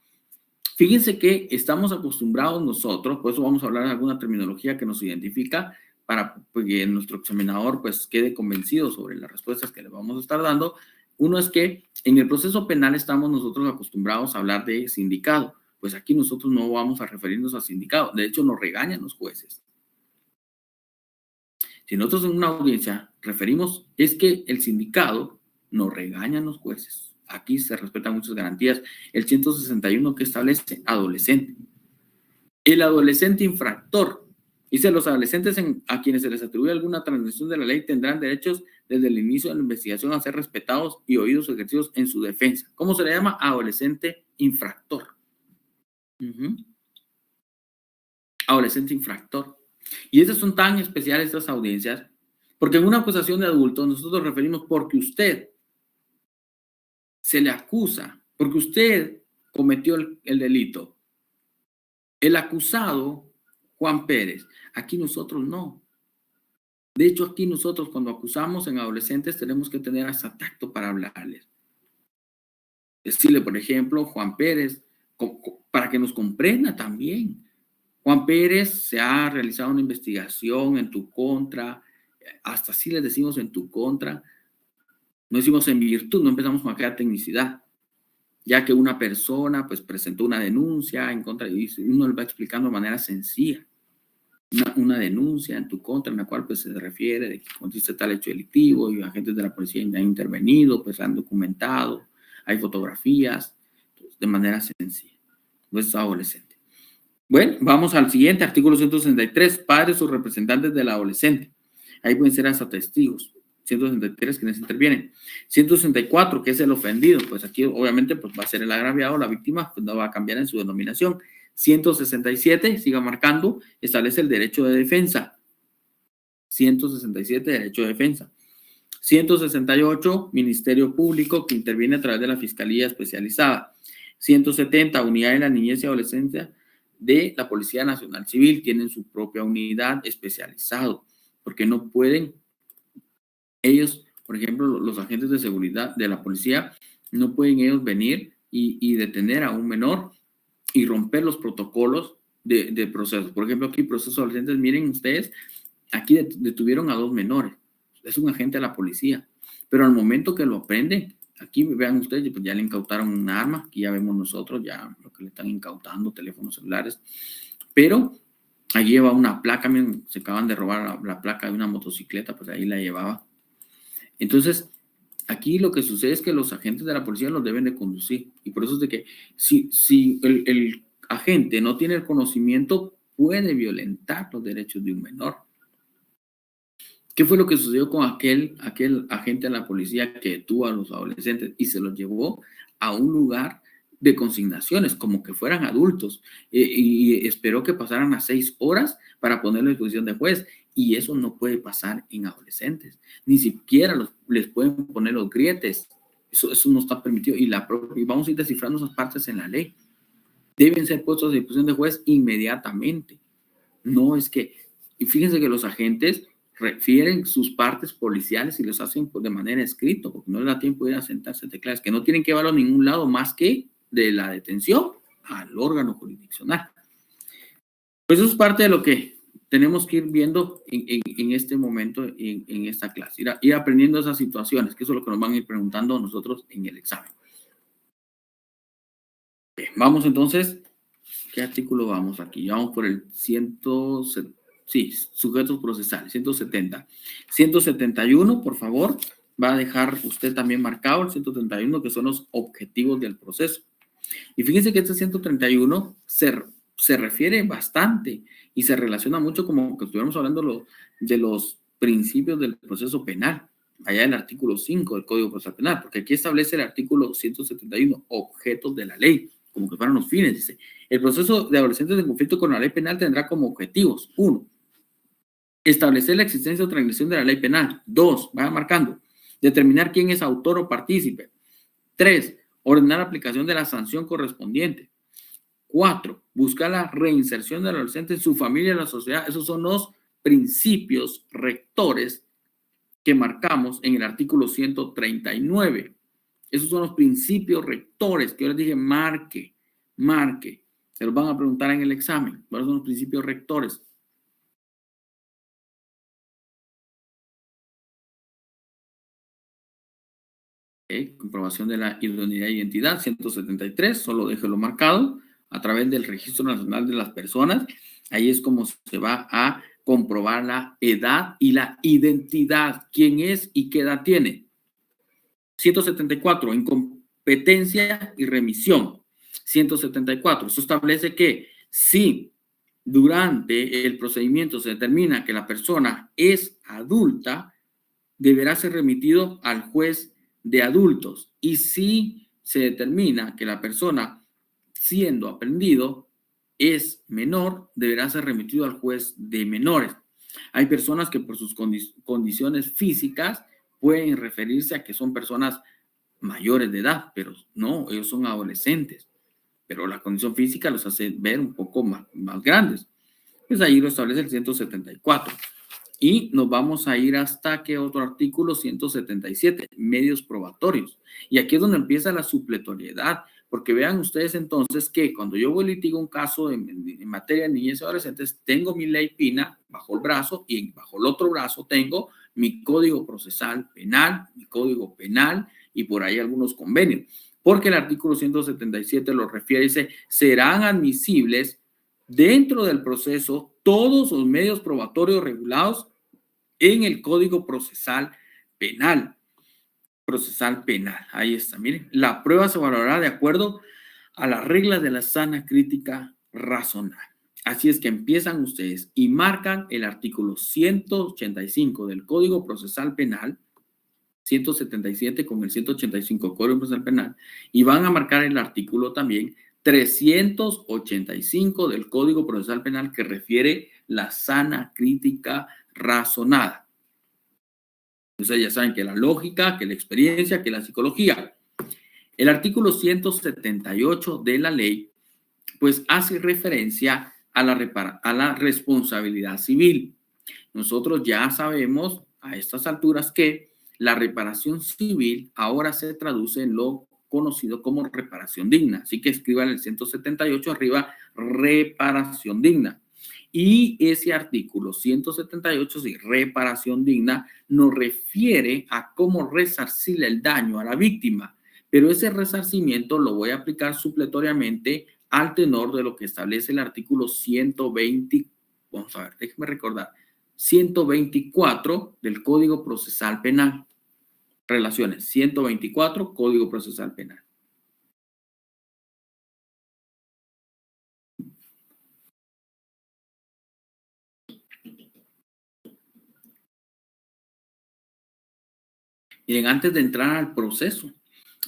Fíjense que estamos acostumbrados nosotros, por eso vamos a hablar de alguna terminología que nos identifica para que nuestro examinador pues quede convencido sobre las respuestas que le vamos a estar dando. Uno es que en el proceso penal estamos nosotros acostumbrados a hablar de sindicado. Pues aquí nosotros no vamos a referirnos a sindicado. De hecho, nos regañan los jueces. Si nosotros en una audiencia referimos, es que el sindicado nos regañan los jueces. Aquí se respetan muchas garantías. El 161 que establece adolescente. El adolescente infractor. Dice, los adolescentes a quienes se les atribuye alguna transgresión de la ley tendrán derechos desde el inicio de la investigación a ser respetados y oídos ejercidos en su defensa. ¿Cómo se le llama? Adolescente infractor. Adolescente infractor. Y esas son tan especiales estas audiencias, porque en una acusación de adulto nosotros referimos porque usted se le acusa, porque usted cometió el delito. El acusado, Juan Pérez, aquí nosotros no. De hecho, aquí nosotros cuando acusamos en adolescentes tenemos que tener hasta tacto para hablarles. Decirle, por ejemplo, Juan Pérez, para que nos comprenda también. Juan Pérez, se ha realizado una investigación en tu contra, hasta así les decimos en tu contra. No decimos en virtud, no empezamos con aquella tecnicidad. Ya que una persona pues presentó una denuncia en contra de uno le va explicando de manera sencilla. Una denuncia en tu contra en la cual pues se refiere de que consiste tal hecho delictivo y agentes de la policía han intervenido, pues han documentado, hay fotografías, pues, de manera sencilla. Pues es adolescente. Bueno, vamos al siguiente, artículo 163, padres o representantes del adolescente. Ahí pueden ser hasta testigos. 163 quienes intervienen. 164, que es el ofendido, pues aquí obviamente pues va a ser el agraviado, la víctima pues no va a cambiar en su denominación. 167, siga marcando, establece el derecho de defensa. 167, derecho de defensa. 168, Ministerio Público, que interviene a través de la Fiscalía Especializada. 170, Unidad de la Niñez y Adolescencia de la Policía Nacional Civil, tienen su propia unidad especializada, porque no pueden ellos, por ejemplo, los agentes de seguridad de la policía, no pueden ellos venir y detener a un menor y romper los protocolos de proceso. Por ejemplo, aquí proceso de adolescentes, miren ustedes, aquí detuvieron a 2 menores. es un agente de la policía. Pero al momento que lo aprenden, aquí vean ustedes, pues ya le incautaron un arma, aquí ya vemos nosotros ya lo que le están incautando, teléfonos celulares, pero allí lleva una placa, miren, se acaban de robar la placa de una motocicleta, pues ahí la llevaba. Entonces, aquí lo que sucede es que los agentes de la policía los deben de conducir, y por eso es de que si el agente no tiene el conocimiento, puede violentar los derechos de un menor. ¿Qué fue lo que sucedió con aquel agente de la policía que detuvo a los adolescentes y se los llevó a un lugar de consignaciones, como que fueran adultos, y esperó que pasaran las 6 horas para ponerlo a disposición de juez? Y eso no puede pasar en adolescentes, ni siquiera les pueden poner los grietes, eso no está permitido, y vamos a ir descifrando esas partes en la ley. Deben ser puestos a disposición de juez inmediatamente. No es que, y fíjense que los agentes refieren sus partes policiales y los hacen de manera escrita, porque no les da tiempo de ir a sentarse a teclas, que no tienen que llevarlo a ningún lado más que de la detención al órgano jurisdiccional. Pues eso es parte de lo que tenemos que ir viendo en este momento, en esta clase, ir aprendiendo esas situaciones, que eso es lo que nos van a ir preguntando a nosotros en el examen. Bien, vamos entonces, ¿qué artículo vamos aquí? Vamos por el 170. Sí, sujetos procesales, 170. 171, por favor, va a dejar usted también marcado el 131, que son los objetivos del proceso. Y fíjense que este 131 se refiere bastante y se relaciona mucho como que estuviéramos hablando de los principios del proceso penal, allá en el artículo 5 del Código Procesal Penal, porque aquí establece el artículo 171, objetos de la ley, como que fueran los fines. Dice, el proceso de adolescentes en conflicto con la ley penal tendrá como objetivos: 1, establecer la existencia o transgresión de la ley penal. 2, vaya marcando, determinar quién es autor o partícipe. 3, ordenar la aplicación de la sanción correspondiente. 4, buscar la reinserción del adolescente en su familia y en la sociedad. Esos son los principios rectores que marcamos en el artículo 139. Esos son los principios rectores que yo les dije, marque. Se los van a preguntar en el examen. ¿Cuáles son los principios rectores? Comprobación de la idoneidad e identidad, 173, solo déjelo marcado, a través del Registro Nacional de las Personas. Ahí es como se va a comprobar la edad y la identidad, quién es y qué edad tiene. 174, incompetencia y remisión. 174, eso establece que si durante el procedimiento se determina que la persona es adulta, deberá ser remitido al juez de adultos, y si se determina que la persona siendo aprendido es menor, deberá ser remitido al juez de menores. Hay personas que por sus condiciones físicas pueden referirse a que son personas mayores de edad, pero no, ellos son adolescentes, pero la condición física los hace ver un poco más grandes. Pues ahí lo establece el 174. Y nos vamos a ir hasta que otro artículo, 177, medios probatorios. Y aquí es donde empieza la supletoriedad, porque vean ustedes entonces que cuando yo voy a litigar un caso en materia de niñez y adolescentes, tengo mi ley PINA bajo el brazo y bajo el otro brazo tengo mi Código Procesal Penal, mi Código Penal y por ahí algunos convenios. Porque el artículo 177 lo refiere, dice, serán admisibles dentro del proceso todos los medios probatorios regulados en el Código Procesal Penal. Procesal Penal, ahí está, miren. La prueba se valorará de acuerdo a las reglas de la sana crítica razonable. Así es que empiezan ustedes y marcan el artículo 185 del Código Procesal Penal, 177 con el 185 Código Procesal Penal, y van a marcar el artículo también 385 del Código Procesal Penal, que refiere la sana crítica razonada. Entonces ya saben que la lógica, que la experiencia, que la psicología. El artículo 178 de la ley pues hace referencia a la responsabilidad civil. Nosotros ya sabemos a estas alturas que la reparación civil ahora se traduce en lo conocido como reparación digna. Así que escriban el 178 arriba, reparación digna. Y ese artículo 178, sí, reparación digna, nos refiere a cómo resarcirle el daño a la víctima. Pero ese resarcimiento lo voy a aplicar supletoriamente al tenor de lo que establece el artículo 120. Vamos a ver, déjenme recordar. 124 del Código Procesal Penal. Relaciones. 124, Código Procesal Penal. Miren, antes de entrar al proceso,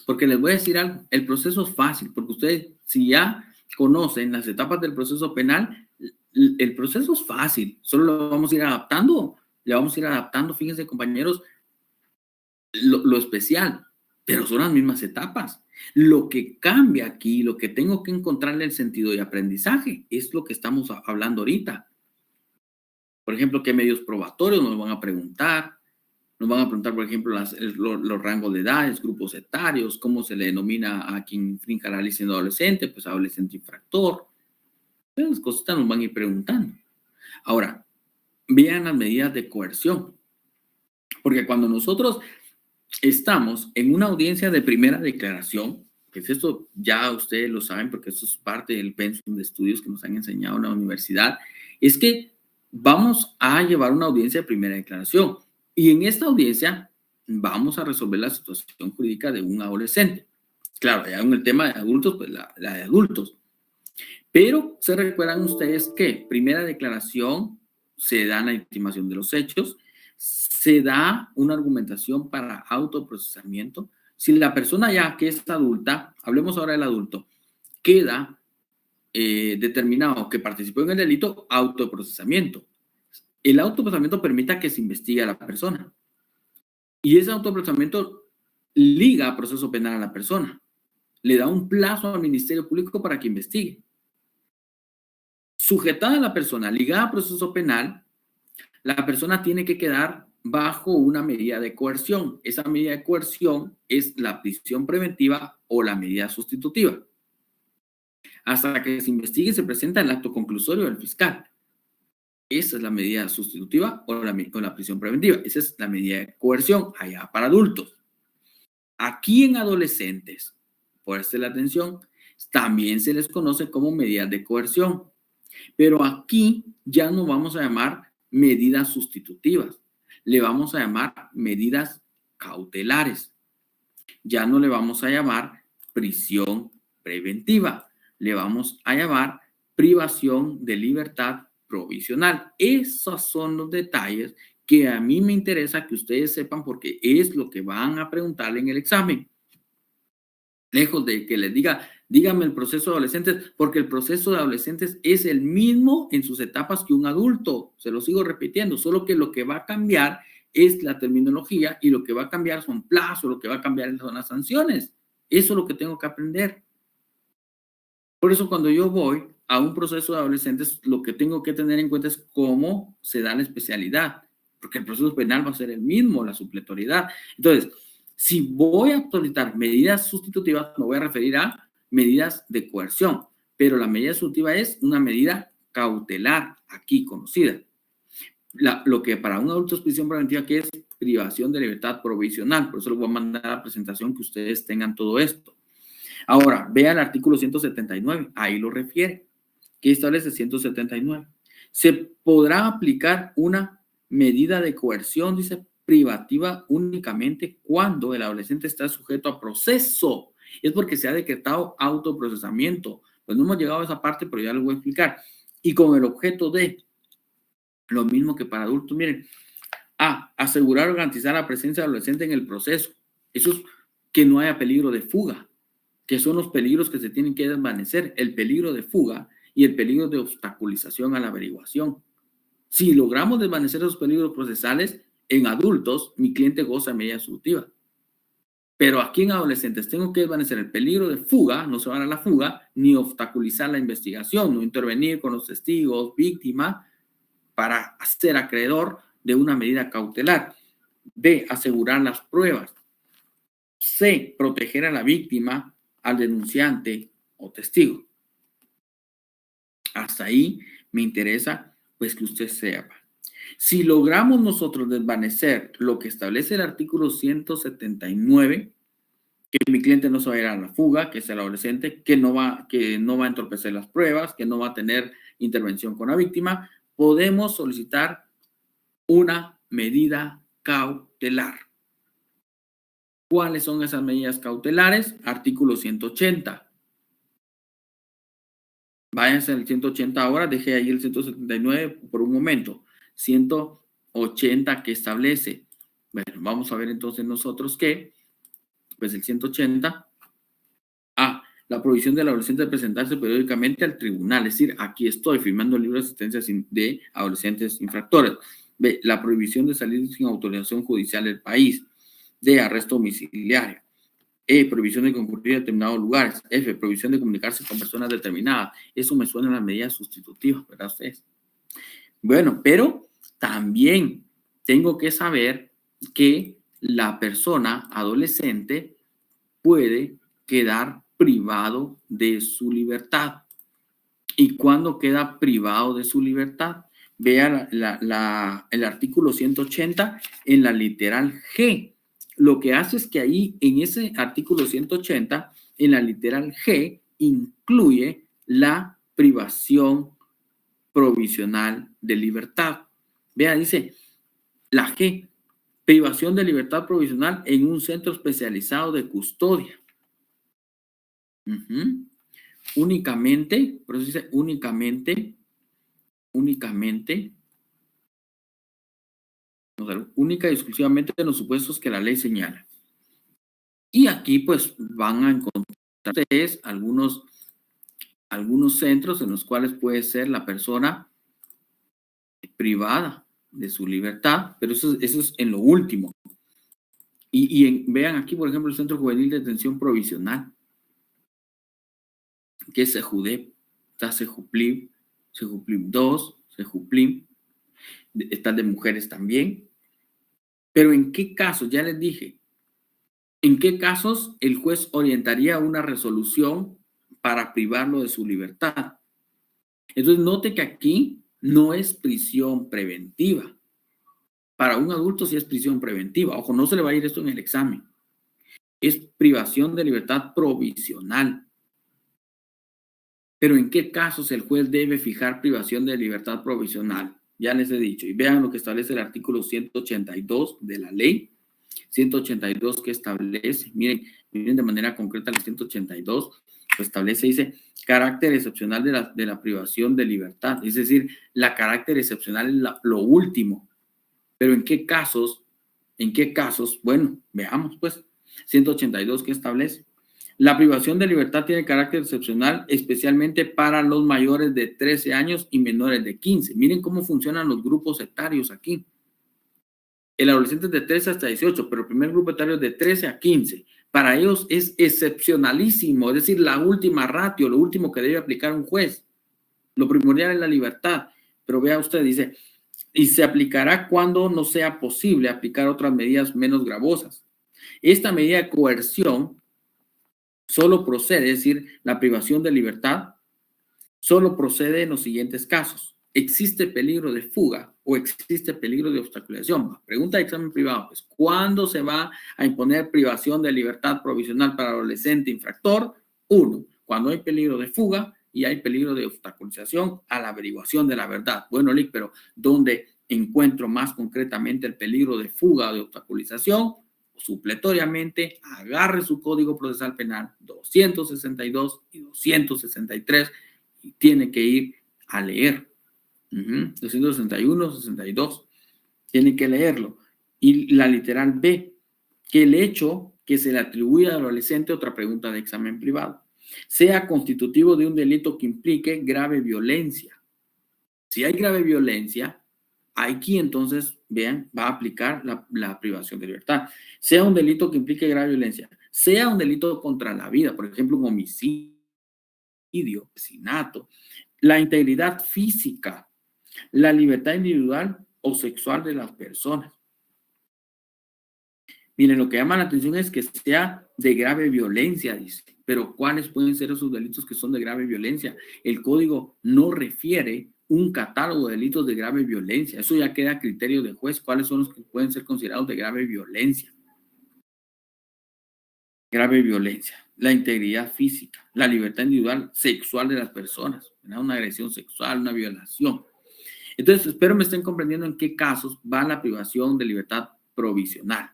porque les voy a decir algo, el proceso es fácil, porque ustedes, si ya conocen las etapas del proceso penal, el proceso es fácil, solo lo vamos a ir adaptando, le vamos a ir adaptando, fíjense compañeros, lo especial, pero son las mismas etapas. Lo que cambia aquí, lo que tengo que encontrarle el sentido y aprendizaje, es lo que estamos hablando ahorita. Por ejemplo, ¿qué medios probatorios nos van a preguntar? Nos van a preguntar, por ejemplo, los rangos de edades, grupos etarios, cómo se le denomina a quien infrinja la ley siendo adolescente, pues adolescente infractor. Esas cositas nos van a ir preguntando. Ahora, vean las medidas de coerción. Porque cuando nosotros estamos en una audiencia de primera declaración, que esto ya ustedes lo saben porque esto es parte del pensum de estudios que nos han enseñado en la universidad, es que vamos a llevar una audiencia de primera declaración. Y en esta audiencia vamos a resolver la situación jurídica de un adolescente. Claro, ya en el tema de adultos, pues la de adultos. Pero se recuerdan ustedes que primera declaración se da la intimación de los hechos, se da una argumentación para autoprocesamiento. Si la persona ya que es adulta, hablemos ahora del adulto, queda determinado que participó en el delito, autoprocesamiento. El autoprocesamiento permite que se investigue a la persona. Y ese autoprocesamiento liga a proceso penal a la persona. Le da un plazo al Ministerio Público para que investigue. Sujetada a la persona, ligada a proceso penal, la persona tiene que quedar bajo una medida de coerción. Esa medida de coerción es la prisión preventiva o la medida sustitutiva. Hasta que se investigue y se presenta el acto conclusorio del fiscal. Esa es la medida sustitutiva o la prisión preventiva. Esa es la medida de coerción allá para adultos. Aquí en adolescentes, por la atención, también se les conoce como medidas de coerción. Pero aquí ya no vamos a llamar medidas sustitutivas. Le vamos a llamar medidas cautelares. Ya no le vamos a llamar prisión preventiva. Le vamos a llamar privación de libertad provisional. Esos son los detalles que a mí me interesa que ustedes sepan porque es lo que van a preguntarle en el examen. Lejos de que les diga, dígame el proceso de adolescentes, porque el proceso de adolescentes es el mismo en sus etapas que un adulto. Se lo sigo repitiendo, solo que lo que va a cambiar es la terminología y lo que va a cambiar son plazos, lo que va a cambiar son las sanciones. Eso es lo que tengo que aprender. Por eso cuando yo voy a un proceso de adolescentes, lo que tengo que tener en cuenta es cómo se da la especialidad, porque el proceso penal va a ser el mismo, la supletoriedad. Entonces, si voy a solicitar medidas sustitutivas, me voy a referir a medidas de coerción, pero la medida sustitutiva es una medida cautelar, aquí conocida. Lo que para un adulto es prisión preventiva, que es privación de libertad provisional. Por eso les voy a mandar a la presentación que ustedes tengan todo esto. Ahora, vea el artículo 179, ahí lo refiere. ¿Qué establece 179? Se podrá aplicar una medida de coerción, dice, privativa únicamente cuando el adolescente está sujeto a proceso. Es porque se ha decretado autoprocesamiento. Pues no hemos llegado a esa parte, pero ya les voy a explicar. Y con el objeto de, lo mismo que para adultos, miren, asegurar o garantizar la presencia del adolescente en el proceso. Eso es que no haya peligro de fuga, que son los peligros que se tienen que desvanecer, el peligro de fuga y el peligro de obstaculización a la averiguación. Si logramos desvanecer esos peligros procesales, en adultos, mi cliente goza de medida sustitutiva. Pero aquí en adolescentes tengo que desvanecer el peligro de fuga, no se va a la fuga, ni obstaculizar la investigación, no intervenir con los testigos, víctima, para ser acreedor de una medida cautelar. B, asegurar las pruebas. C, proteger a la víctima, al denunciante o testigo. Hasta ahí me interesa pues que usted sepa. Si logramos nosotros desvanecer lo que establece el artículo 179, que mi cliente no se va a ir a la fuga, que es el adolescente, que no va a entorpecer las pruebas, que no va a tener intervención con la víctima, podemos solicitar una medida cautelar. ¿Cuáles son esas medidas cautelares? Artículo 180. Váyanse al 180 ahora, dejé ahí el 179 por un momento. 180 que establece. Bueno, vamos a ver entonces nosotros que, pues el 180, la prohibición del adolescente de presentarse periódicamente al tribunal, es decir, aquí estoy firmando el libro de asistencia de adolescentes infractores. B, la prohibición de salir sin autorización judicial del país. D, arresto domiciliario. E, prohibición de concurrir a determinados lugares. F, prohibición de comunicarse con personas determinadas. Eso me suena a las medidas sustitutivas, ¿verdad ustedes? Bueno, pero también tengo que saber que la persona adolescente puede quedar privado de su libertad. ¿Y cuándo queda privado de su libertad? Vea el artículo 180 en la literal G. Lo que hace es que ahí, en ese artículo 180, en la literal G, incluye la privación provisional de libertad. Vea, dice la G, privación de libertad provisional en un centro especializado de custodia. Únicamente, por eso dice única y exclusivamente en los supuestos que la ley señala. Y aquí pues van a encontrar ustedes algunos centros en los cuales puede ser la persona privada de su libertad, pero eso es en lo último. Vean aquí, por ejemplo, el Centro Juvenil de Detención Provisional, que es CEJUDEP, está CEJUPLIM 2, CEJUPLIM, está de mujeres también. Pero ¿en qué casos? Ya les dije, ¿en qué casos el juez orientaría una resolución para privarlo de su libertad? Entonces, note que aquí no es prisión preventiva. Para un adulto sí es prisión preventiva. Ojo, no se le va a ir esto en el examen. Es privación de libertad provisional. Pero ¿en qué casos el juez debe fijar privación de libertad provisional? Ya les he dicho. Y vean lo que establece el artículo 182 de la ley. 182 que establece, miren de manera concreta el 182, lo establece, dice, carácter excepcional de la privación de libertad. Es decir, la carácter excepcional es lo último. Pero ¿en qué casos? Bueno, veamos pues. 182 que establece. La privación de libertad tiene carácter excepcional, especialmente para los mayores de 13 años y menores de 15. Miren cómo funcionan los grupos etarios aquí. El adolescente es de 13 hasta 18, pero el primer grupo etario es de 13 a 15. Para ellos es excepcionalísimo, es decir, la última ratio, lo último que debe aplicar un juez. Lo primordial es la libertad. Pero vea usted, dice, y se aplicará cuando no sea posible aplicar otras medidas menos gravosas. Esta medida de coerción solo procede, es decir, la privación de libertad, solo procede en los siguientes casos. ¿Existe peligro de fuga o existe peligro de obstaculización? Pregunta de examen privado, pues, ¿cuándo se va a imponer privación de libertad provisional para adolescente infractor? 1, cuando hay peligro de fuga y hay peligro de obstaculización a la averiguación de la verdad. Bueno, Lick, pero ¿dónde encuentro más concretamente el peligro de fuga o de obstaculización? Supletoriamente, agarre su Código Procesal Penal 262 y 263 y tiene que ir a leer. 261, 62. Tiene que leerlo. Y la literal B, que el hecho que se le atribuye al adolescente, otra pregunta de examen privado, sea constitutivo de un delito que implique grave violencia. Si hay grave violencia, aquí entonces, vean, va a aplicar la privación de libertad. Sea un delito que implique grave violencia, sea un delito contra la vida, por ejemplo, un homicidio, asesinato, la integridad física, la libertad individual o sexual de las personas. Miren, lo que llama la atención es que sea de grave violencia, dice. Pero ¿cuáles pueden ser esos delitos que son de grave violencia? El código no refiere un catálogo de delitos de grave violencia. Eso ya queda a criterio del juez. ¿Cuáles son los que pueden ser considerados de grave violencia? Grave violencia. La integridad física, la libertad individual sexual de las personas, ¿verdad? Una agresión sexual, una violación. Entonces, espero me estén comprendiendo en qué casos va la privación de libertad provisional.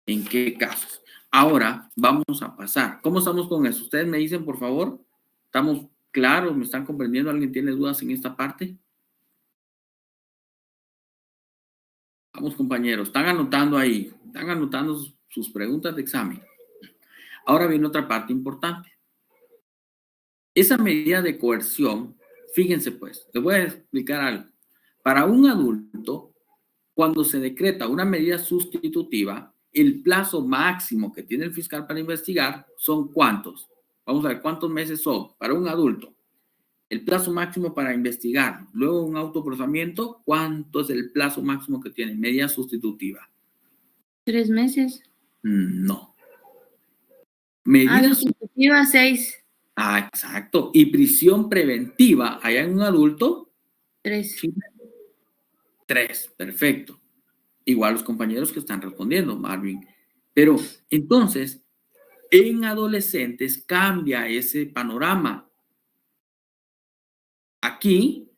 ¿En qué casos? Ahora vamos a pasar. ¿Cómo estamos con eso? Ustedes me dicen, por favor, ¿estamos claros? ¿Me están comprendiendo? ¿Alguien tiene dudas en esta parte? Vamos, compañeros, están anotando ahí, están anotando sus preguntas de examen. Ahora viene otra parte importante. Esa medida de coerción, fíjense pues, les voy a explicar algo. Para un adulto, cuando se decreta una medida sustitutiva, el plazo máximo que tiene el fiscal para investigar son ¿cuántos? Vamos a ver cuántos meses son para un adulto. El plazo máximo para investigar, luego un autoprocesamiento, ¿cuánto es el plazo máximo que tiene medida sustitutiva? 3 meses. No. Medida sustitutiva 6. Ah, exacto. Y prisión preventiva, allá en un adulto. 3. Sí. 3, perfecto. Igual los compañeros que están respondiendo, Marvin. Pero entonces, en adolescentes cambia ese panorama. Aquí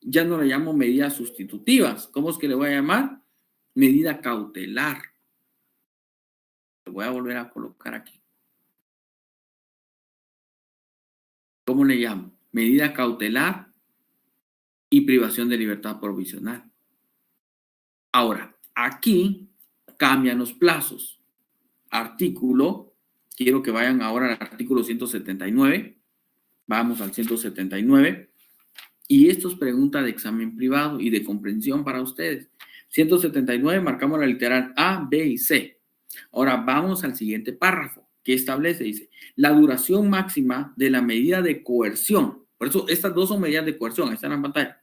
ya no le llamo medidas sustitutivas. ¿Cómo es que le voy a llamar? Medida cautelar. Lo voy a volver a colocar aquí. ¿Cómo le llamo? Medida cautelar y privación de libertad provisional. Ahora, aquí cambian los plazos. Artículo, quiero que vayan ahora al artículo 179. Vamos al 179. Y esto es pregunta de examen privado y de comprensión para ustedes. 179, marcamos la literal A, B y C. Ahora vamos al siguiente párrafo, que establece, dice, la duración máxima de la medida de coerción. Por eso, estas dos son medidas de coerción, ahí están en la pantalla.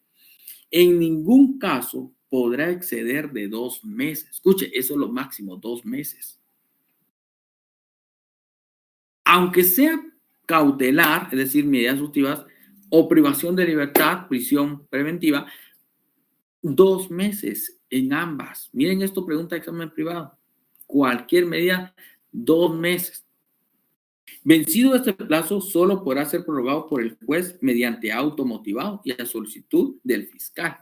En ningún caso podrá exceder de 2 meses. Escuche, eso es lo máximo, 2 meses. Aunque sea cautelar, es decir, medidas sustitutivas, o privación de libertad, prisión preventiva, 2 meses en ambas. Miren esto, pregunta de examen privado. Cualquier medida, 2 meses. Vencido este plazo, solo podrá ser prorrogado por el juez mediante auto motivado y a solicitud del fiscal,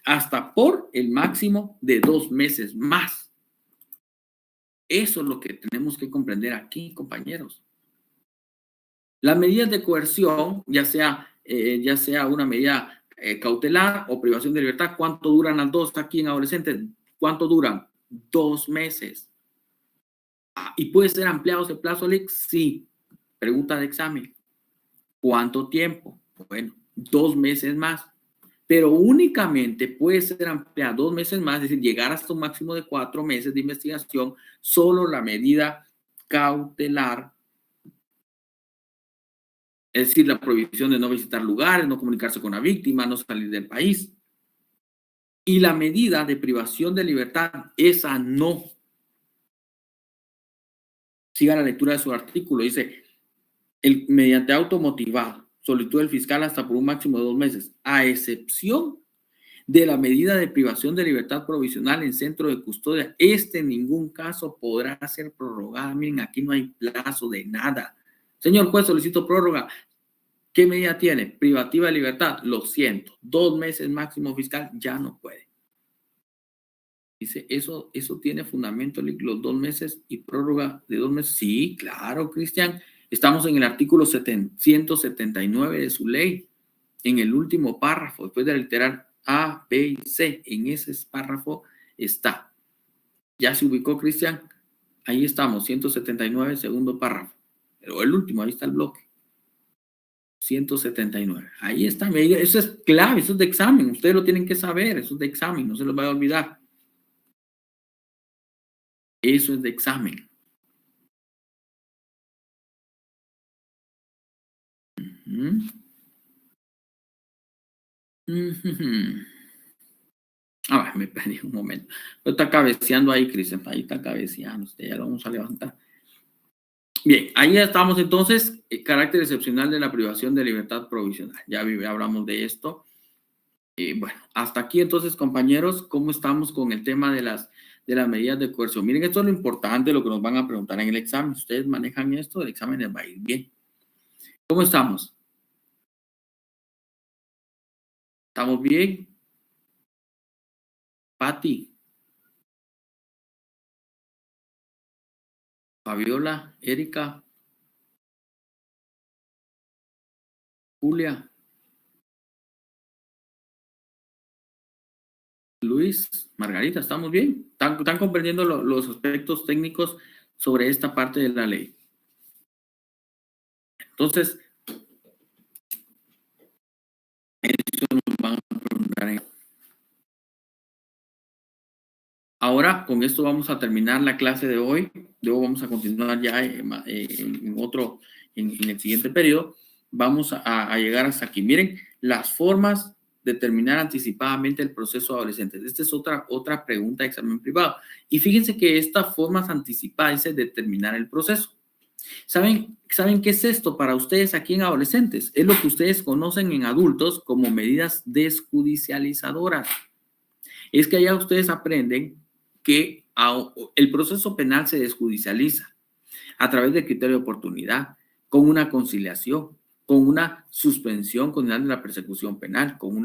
hasta por el máximo de 2 meses más. Eso es lo que tenemos que comprender aquí, compañeros. Las medidas de coerción, ya sea una medida cautelar o privación de libertad, ¿cuánto duran las dos aquí en adolescentes? ¿Cuánto duran? 2 meses. ¿Y puede ser ampliado ese plazo, Alex? Sí. Pregunta de examen. ¿Cuánto tiempo? Bueno, 2 meses más. Pero únicamente puede ser ampliado 2 meses más, es decir, llegar hasta un máximo de 4 meses de investigación, solo la medida cautelar, es decir, la prohibición de no visitar lugares, no comunicarse con la víctima, no salir del país. Y la medida de privación de libertad, esa no. Siga la lectura de su artículo, dice, mediante automotivado, solicitud del fiscal hasta por un máximo de 2 meses, a excepción de la medida de privación de libertad provisional en centro de custodia. En ningún caso podrá ser prorrogada. Miren, aquí no hay plazo de nada. Señor juez, solicito prórroga. ¿Qué medida tiene? Privativa de libertad. Lo siento. 2 meses máximo fiscal, ya no puede. Dice, ¿eso tiene fundamento los 2 meses y prórroga de 2 meses? Sí, claro, Cristian. Estamos en el artículo 179 de su ley, en el último párrafo, después de la literal A, B y C. En ese párrafo está. ¿Ya se ubicó, Cristian? Ahí estamos, 179, segundo párrafo. Pero el último, ahí está el bloque. 179. Ahí está. Eso es clave, eso es de examen. Ustedes lo tienen que saber, eso es de examen, no se los vaya a olvidar. Eso es de examen. Me perdí un momento. Está cabeceando ahí, Cristian. Ahí está cabeceando. Usted ya lo vamos a levantar. Bien, ahí ya estamos entonces, carácter excepcional de la privación de libertad provisional. Ya hablamos de esto. Bueno, hasta aquí entonces, compañeros, ¿cómo estamos con el tema de las medidas de coerción? Miren, esto es lo importante, lo que nos van a preguntar en el examen. Si ustedes manejan esto, el examen les va a ir bien. ¿Cómo estamos? ¿Estamos bien? Pati. Fabiola, Erika. Julia. Luis, Margarita, ¿estamos bien? ¿Están comprendiendo los aspectos técnicos sobre esta parte de la ley? Entonces, eso nos van a preguntar. Ahora, con esto vamos a terminar la clase de hoy. Luego vamos a continuar ya en el siguiente periodo. Vamos a llegar hasta aquí. Miren, las formas de terminar anticipadamente el proceso de adolescentes. Esta es otra pregunta de examen privado. Y fíjense que estas formas anticipadas es de terminar el proceso. ¿Saben qué es esto para ustedes aquí en adolescentes? Es lo que ustedes conocen en adultos como medidas desjudicializadoras. Es que allá ustedes aprenden que el proceso penal se desjudicializa a través del criterio de oportunidad, con una conciliación, con una suspensión condicional de la persecución penal, con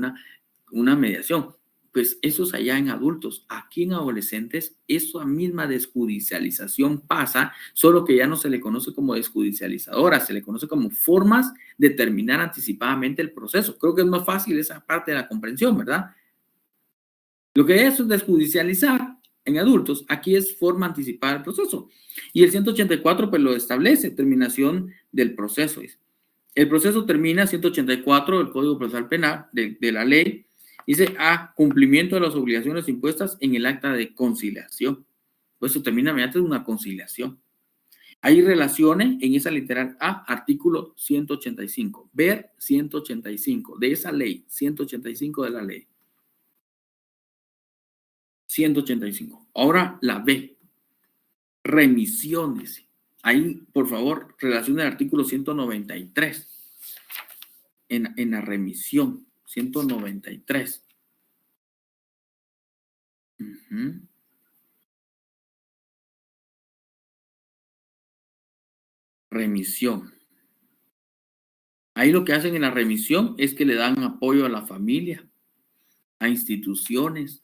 una mediación. Pues eso es allá en adultos. Aquí en adolescentes, esa misma desjudicialización pasa, solo que ya no se le conoce como desjudicializadora, se le conoce como formas de terminar anticipadamente el proceso. Creo que es más fácil esa parte de la comprensión, ¿verdad? Lo que es desjudicializar en adultos, aquí es forma anticipada del proceso. Y el 184 pues lo establece, terminación del proceso. El proceso termina, 184 del Código Procesal Penal, de la ley, dice cumplimiento de las obligaciones impuestas en el acta de conciliación. Pues eso termina mediante una conciliación. Hay relaciones en esa literal A, artículo 185, ver 185 de esa ley, 185 de la ley. 185. Ahora la B. Remisiones. Ahí, por favor, relaciona el artículo 193. En la remisión, 193. Remisión. Ahí lo que hacen en la remisión es que le dan apoyo a la familia, a instituciones,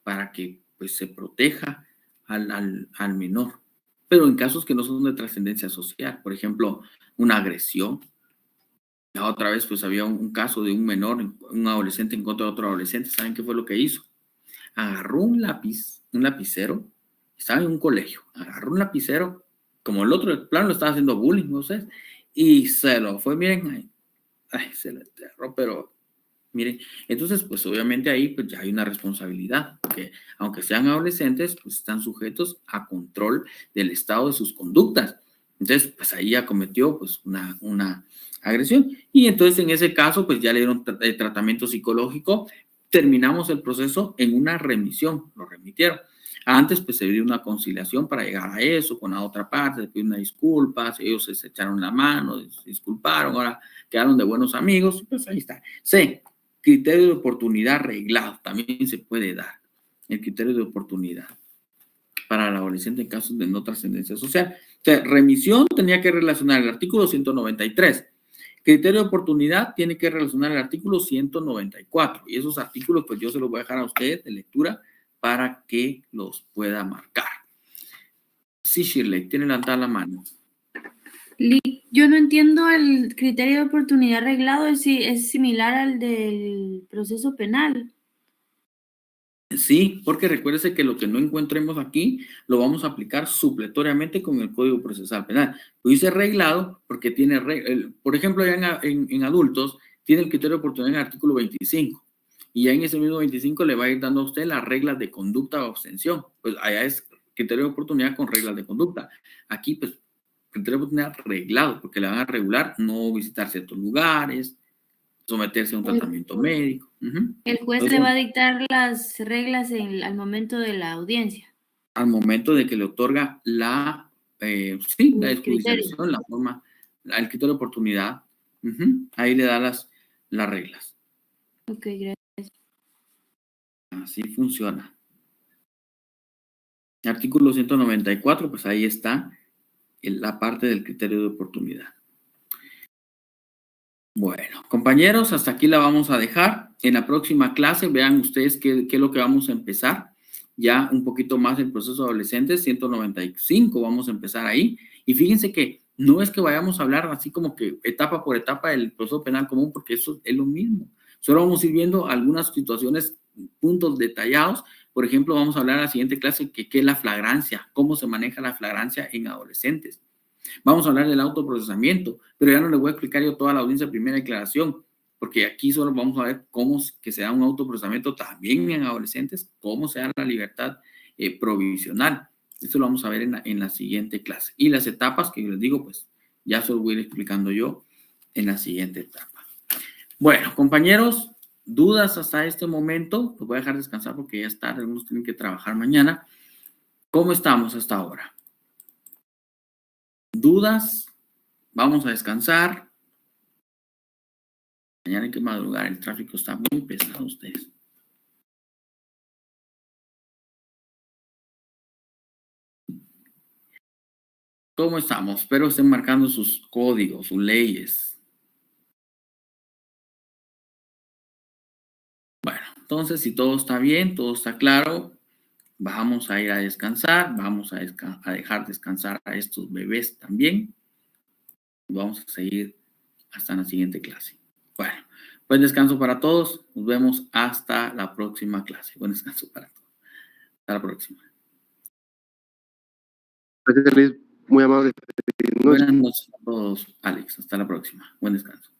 para que pues, se proteja al menor. Pero en casos que no son de trascendencia social, por ejemplo, una agresión. La otra vez pues había un caso de un menor, un adolescente en contra de otro adolescente. ¿Saben qué fue lo que hizo? Agarró un lapicero, estaba en un colegio, agarró un lapicero, como el otro plano lo estaba haciendo bullying, no sé, y se lo fue, miren, se lo enterró, pero miren, entonces, pues obviamente ahí pues ya hay una responsabilidad, porque aunque sean adolescentes, pues están sujetos a control del estado de sus conductas. Entonces, pues ahí ya cometió pues una agresión. Y entonces en ese caso, pues ya le dieron tratamiento psicológico, terminamos el proceso en una remisión, lo remitieron. Antes, pues se dio una conciliación para llegar a eso, con la otra parte, se pidió una disculpa, ellos se echaron la mano, se disculparon, ahora quedaron de buenos amigos, pues ahí está. C. Criterio de oportunidad reglado, también se puede dar el criterio de oportunidad para el adolescente en casos de no trascendencia social. O sea, remisión tenía que relacionar el artículo 193. Criterio de oportunidad tiene que relacionar el artículo 194. Y esos artículos, pues yo se los voy a dejar a ustedes de lectura para que los pueda marcar. Sí, Shirley, tiene levantada la mano. Yo no entiendo el criterio de oportunidad arreglado, es similar al del proceso penal. Sí, porque recuérdese que lo que no encontremos aquí lo vamos a aplicar supletoriamente con el Código Procesal Penal. Lo dice reglado porque tiene, por ejemplo, ya en adultos, tiene el criterio de oportunidad en el artículo 25. Y ya en ese mismo 25 le va a ir dando a usted las reglas de conducta o abstención. Pues allá es criterio de oportunidad con reglas de conducta. Aquí, pues, criterio de oportunidad reglado, porque le van a regular no visitar ciertos lugares, someterse a un tratamiento médico. El juez le va a dictar las reglas al momento de la audiencia. Al momento de que le otorga sí, la desjudicialización, la forma, el criterio de oportunidad. Ahí le da las reglas. Ok, gracias. Así funciona. Artículo 194, pues ahí está la parte del criterio de oportunidad. Bueno, compañeros, hasta aquí la vamos a dejar. En la próxima clase, vean ustedes qué es lo que vamos a empezar. Ya un poquito más el proceso de adolescentes, 195, vamos a empezar ahí. Y fíjense que no es que vayamos a hablar así como que etapa por etapa del proceso penal común, porque eso es lo mismo. Solo vamos a ir viendo algunas situaciones, puntos detallados. Por ejemplo, vamos a hablar en la siguiente clase qué es la flagrancia, cómo se maneja la flagrancia en adolescentes. Vamos a hablar del autoprocesamiento, pero ya no les voy a explicar yo toda la audiencia de primera declaración, porque aquí solo vamos a ver cómo que se da un autoprocesamiento también en adolescentes, cómo se da la libertad provisional. Eso lo vamos a ver en la siguiente clase. Y las etapas que les digo, pues ya se lo voy a ir explicando yo en la siguiente etapa. Bueno, compañeros, dudas hasta este momento. Los voy a dejar descansar porque ya es tarde, algunos tienen que trabajar mañana. ¿Cómo estamos hasta ahora? ¿Dudas? Vamos a descansar. Mañana hay que madrugar, el tráfico está muy pesado ustedes. ¿Cómo estamos? Espero estén marcando sus códigos, sus leyes. Bueno, entonces si todo está bien, todo está claro, vamos a ir a descansar, vamos a dejar descansar a estos bebés también. Vamos a seguir hasta la siguiente clase. Bueno, buen descanso para todos. Nos vemos hasta la próxima clase. Buen descanso para todos. Hasta la próxima. Gracias, Luis. Muy amable. Buenas noches a todos, Alex. Hasta la próxima. Buen descanso.